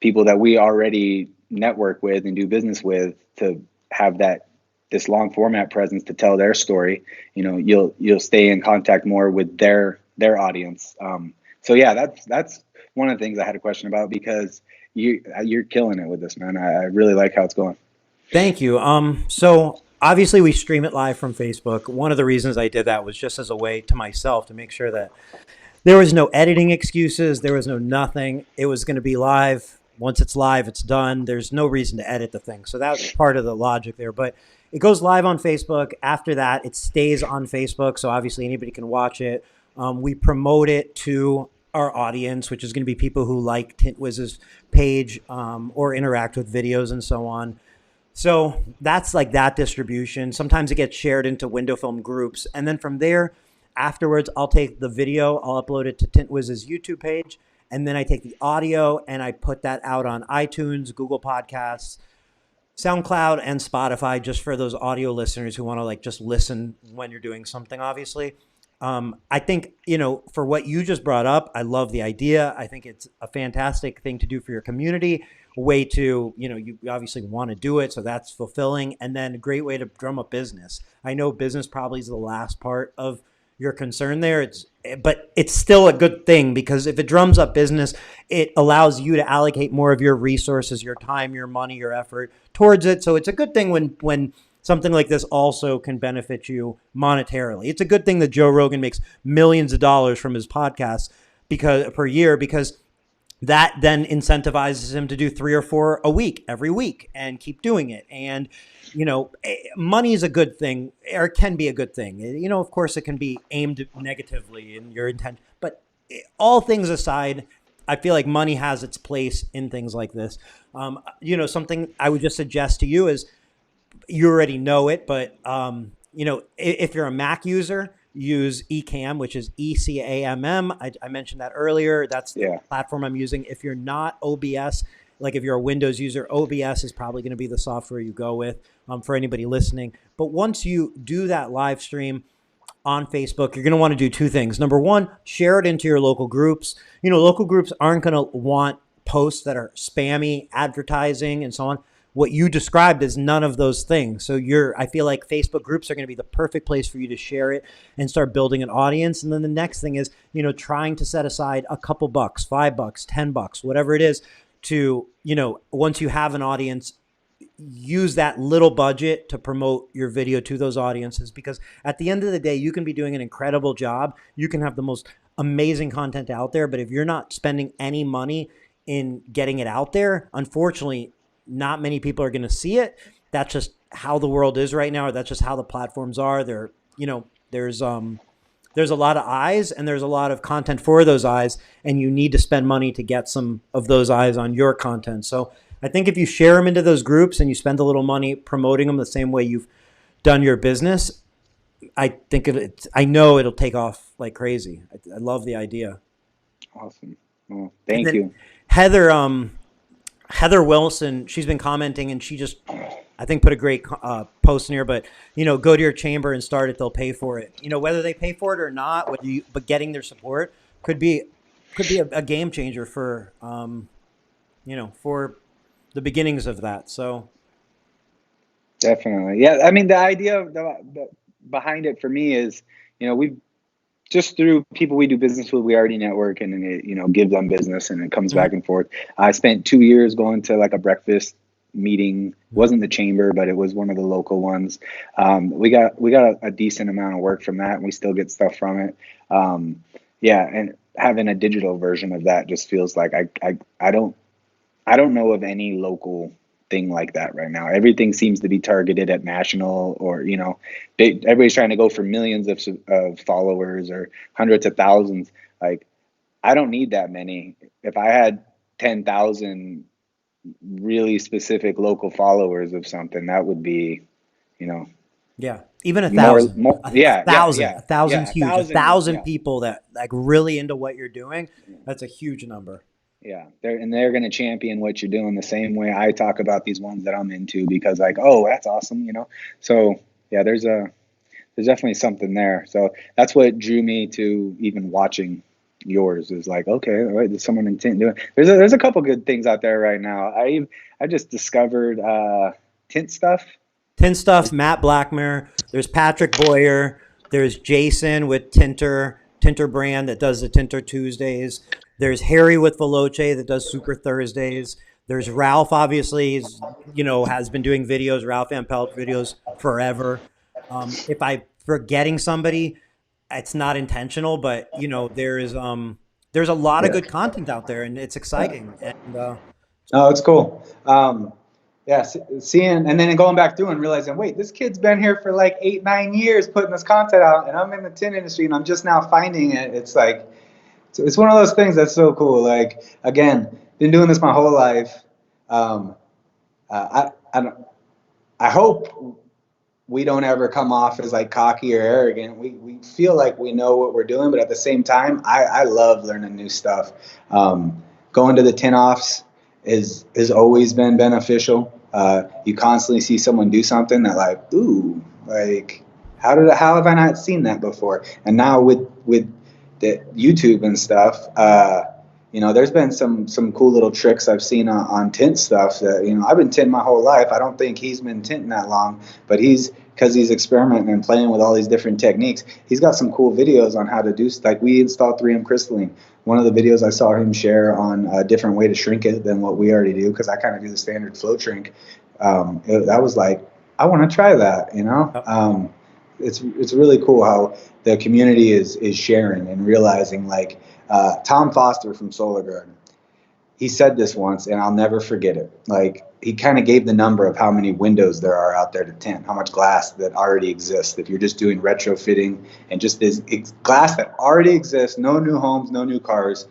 people that we already network with and do business with to have this long format presence to tell their story, you'll stay in contact more with their audience. So yeah, that's one of the things I had a question about, because you're killing it with this, man. I really like how it's going. Thank you. So obviously we stream it live from Facebook. One of the reasons I did that was just as a way to myself to make sure that there was no editing excuses. There was no nothing. It was going to be live. Once it's live, it's done. There's no reason to edit the thing. So that was part of the logic there. But it goes live on Facebook. After that, it stays on Facebook. So obviously anybody can watch it. We promote it to our audience, which is going to be people who like Tint Wiz's page or interact with videos and so on. So that's like that distribution. Sometimes it gets shared into window film groups. And then from there, afterwards, I'll take the video, I'll upload it to Tint Wiz's YouTube page. And then I take the audio and I put that out on iTunes, Google Podcasts, SoundCloud, and Spotify, just for those audio listeners who want to like just listen when you're doing something, obviously. I think, for what you just brought up, I love the idea. I think it's a fantastic thing to do for your community, a way to, you obviously want to do it. So that's fulfilling. And then a great way to drum up business. I know business probably is the last part of your concern there. But it's still a good thing, because if it drums up business, it allows you to allocate more of your resources, your time, your money, your effort towards it. So it's a good thing when something like this also can benefit you monetarily. It's a good thing that Joe Rogan makes millions of dollars from his podcasts per year, because that then incentivizes him to do 3 or 4 a week, every week, and keep doing it. And, money is a good thing, or can be a good thing. Of course, it can be aimed negatively in your intent. But all things aside, I feel like money has its place in things like this. Something I would just suggest to you is, you already know it, but if you're a Mac user, use Ecamm, which is ECAMM. I mentioned that earlier. That's the platform I'm using. If you're not, OBS, like if you're a Windows user, OBS is probably going to be the software you go with for anybody listening. But once you do that live stream on Facebook, you're going to want to do 2 things. Number one, share it into your local groups. Local groups aren't going to want posts that are spammy, advertising, and so on. What you described is none of those things. So I feel like Facebook groups are going to be the perfect place for you to share it and start building an audience. And then the next thing is, trying to set aside a couple bucks, $5, $10, whatever it is, to, once you have an audience, use that little budget to promote your video to those audiences. Because at the end of the day, you can be doing an incredible job. You can have the most amazing content out there. But if you're not spending any money in getting it out there, unfortunately, not many people are going to see it. That's just how the world is right now. Or that's just how the platforms are. There's a lot of eyes, and there's a lot of content for those eyes, and you need to spend money to get some of those eyes on your content. So I think if you share them into those groups and you spend a little money promoting them the same way you've done your business, I think I know it'll take off like crazy. I love the idea. Awesome. Well, And thank then you. Heather, Heather Wilson, she's been commenting, and she just, I think, put a great post in here. But go to your chamber and start it; they'll pay for it. Whether they pay for it or not, but getting their support could be a game changer for for the beginnings of that. So Definitely. Yeah. I mean, the idea of the behind it for me is, we just through people we do business with, we already network and it, give them business and it comes mhm, back and forth. I spent 2 years going to like a breakfast meeting. mhm. Wasn't the chamber, but it was one of the local ones. We got a decent amount of work from that, and we still get stuff from it. Yeah, and having a digital version of that just feels like I don't know of any local thing like that right now. Everything seems to be targeted at national, or everybody's trying to go for millions of followers or hundreds of thousands. Like, I don't need that many. If I had 10,000 really specific local followers of something, that would be, you know, Yeah, even a more, thousand, more. a Yeah, yeah, thousand, yeah, a thousand's yeah. A huge. A thousand. thousand Yeah. people that like really into what you're doing. That's a huge number. Yeah, they're going to champion what you're doing the same way I talk about these ones that I'm into, because like, oh, that's awesome. So yeah, there's definitely something there. So that's what drew me to even watching yours, is like, okay, all right, there's someone in Tint doing. There's a couple good things out there right now. I just discovered Tint stuff. Tint Stuff, Matt Blackmer. There's Patrick Boyer. There's Jason with Tinter brand that does the Tinter Tuesdays. There's Harry with Veloce that does Super Thursdays. There's Ralph, obviously, has been doing videos, Ralph Van Pelt videos forever. If I'm forgetting somebody, it's not intentional, but there's a lot of Yeah. good content out there, and it's exciting. And Oh, it's cool. Yeah, seeing and then going back through and realizing, wait, this kid's been here for like 8, 9 years putting this content out, and I'm in the tin industry and I'm just now finding it. It's like, it's one of those things that's so cool. Like, again, been doing this my whole life. Um, I hope we don't ever come off as like cocky or arrogant. We feel like we know what we're doing, but at the same time, I love learning new stuff. Going to the tin offs has always been beneficial. You constantly see someone do something that, like, ooh, like, how have I not seen that before? And now with the YouTube and stuff, there's been some cool little tricks I've seen on tint stuff that, I've been tinting my whole life. I don't think he's been tinting that long, but because he's experimenting and playing with all these different techniques, he's got some cool videos on how to do, like, we installed 3M crystalline. One of the videos I saw him share on a different way to shrink it than what we already do, because I kind of do the standard float shrink. That was like, I want to try that. It's really cool how the community is sharing and realizing, like, Tom Foster from Solar Garden, he said this once, and I'll never forget it. Like, he kind of gave the number of how many windows there are out there to tint, how much glass that already exists. If you're just doing retrofitting and just this glass that already exists, no new homes, no new cars,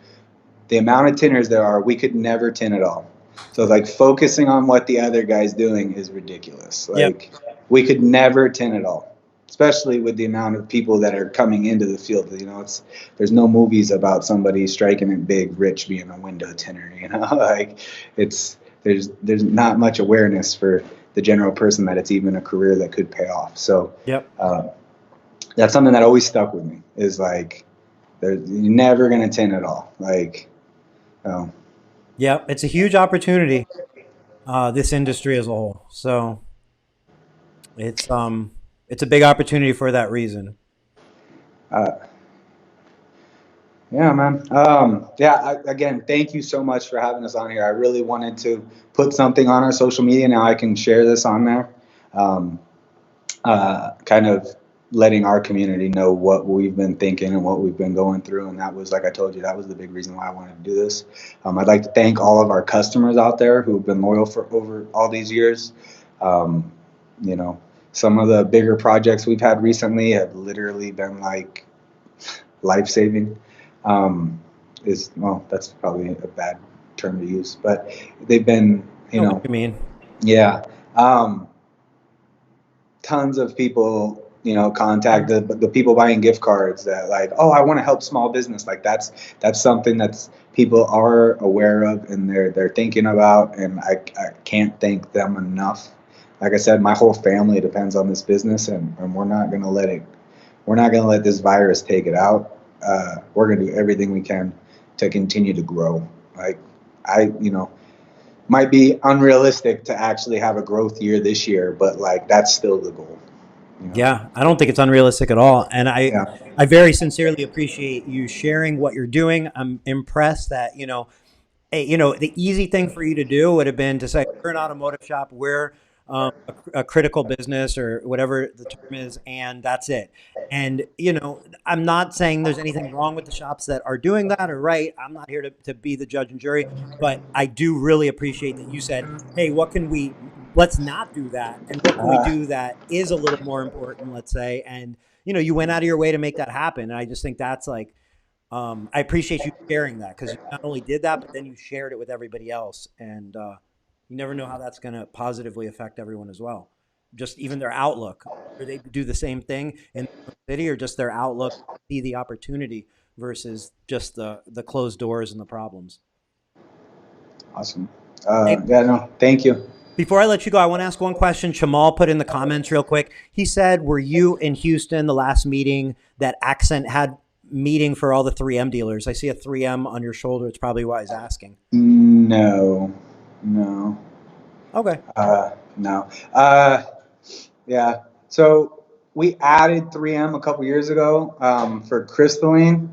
the amount of tinters there are, we could never tint it all. So, like, focusing on what the other guy's doing is ridiculous. yep, Like, we could never tint it all, especially with the amount of people that are coming into the field. There's no movies about somebody striking it big, rich, being a window tinter. Like, there's not much awareness for the general person that it's even a career that could pay off. So yep. that's something that always stuck with me, is like, you're never gonna tint it all. Like, oh. Yeah, it's a huge opportunity, this industry as a whole. So it's a big opportunity for that reason. Uh, Yeah, man. Again, thank you so much for having us on here. I really wanted to put something on our social media. Now I can share this on there. Um, kind of letting our community know what we've been thinking and what we've been going through. And that was, like I told you, that was the big reason why I wanted to do this. I'd like to thank all of our customers out there who've been loyal for over all these years. Um, some of the bigger projects we've had recently have literally been like life-saving. That's probably a bad term to use, but they've been, I know what you mean. yeah. Tons of people, contact the people buying gift cards that like, oh, I want to help small business. Like that's something that's people are aware of and they're thinking about, and I can't thank them enough. Like I said, my whole family depends on this business, and we're not gonna let this virus take it out. We're gonna do everything we can to continue to grow. Like might be unrealistic to actually have a growth year this year, but like that's still the goal. Yeah, I don't think it's unrealistic at all. And Yeah. I very sincerely appreciate you sharing what you're doing. I'm impressed that, the easy thing for you to do would have been to say, we're an automotive shop, we're a critical business or whatever the term is, and that's it. And, I'm not saying there's anything wrong with the shops that are doing that or right. I'm not here to be the judge and jury, but I do really appreciate that you said, hey, let's not do that. And what can we do that is a little more important, let's say. And, you went out of your way to make that happen. And I just think that's like, I appreciate you sharing that, because you not only did that, but then you shared it with everybody else. And you never know how that's going to positively affect everyone as well. Just even their outlook. Or they do the same thing in the city, or just their outlook, see the opportunity versus just the closed doors and the problems. Awesome. Hey, Yeah, no, thank you. before I let you go, I want to ask one question. Shamal put in the comments real quick. He said, were you in Houston the last meeting that Accent had meeting for all the 3M dealers? I see a 3M on your shoulder. It's probably why he's asking. No. Okay. No. Yeah. So we added 3M a couple years ago for crystalline.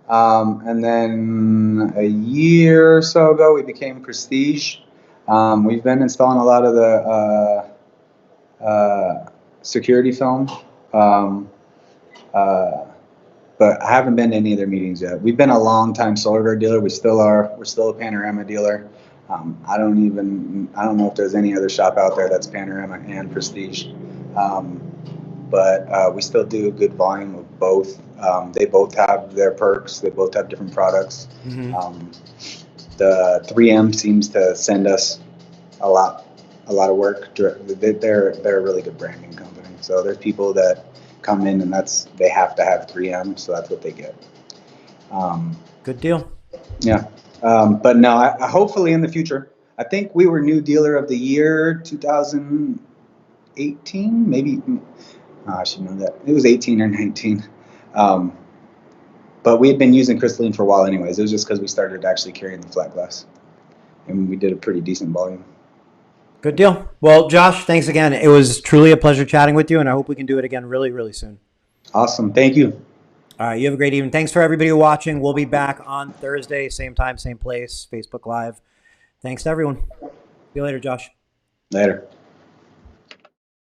And then a year or so ago, we became Prestige. We've been installing a lot of the security film. But I haven't been to any of their meetings yet. We've been a long time SolarGuard dealer. We still are. We're still a Panorama dealer. I don't know if there's any other shop out there that's Panorama and Prestige. But we still do a good volume of both. They both have their perks. They both have different products. Mm-hmm. The 3M seems to send us a lot of work. They're a really good branding company. So there's people that come in and they have to have 3M, so that's what they get. Good deal. Yeah. But no, I hopefully in the future. I think we were new dealer of the year 2018, maybe. I should know that. It was 18 or 19. But we had been using crystalline for a while anyways. It was just because we started actually carrying the flat glass. And we did a pretty decent volume. Good deal. Well, Josh, thanks again. It was truly a pleasure chatting with you, and I hope we can do it again really, really soon. Awesome. Thank you. All right. You have a great evening. Thanks for everybody watching. We'll be back on Thursday, same time, same place, Facebook Live. Thanks to everyone. See you later, Josh. Later.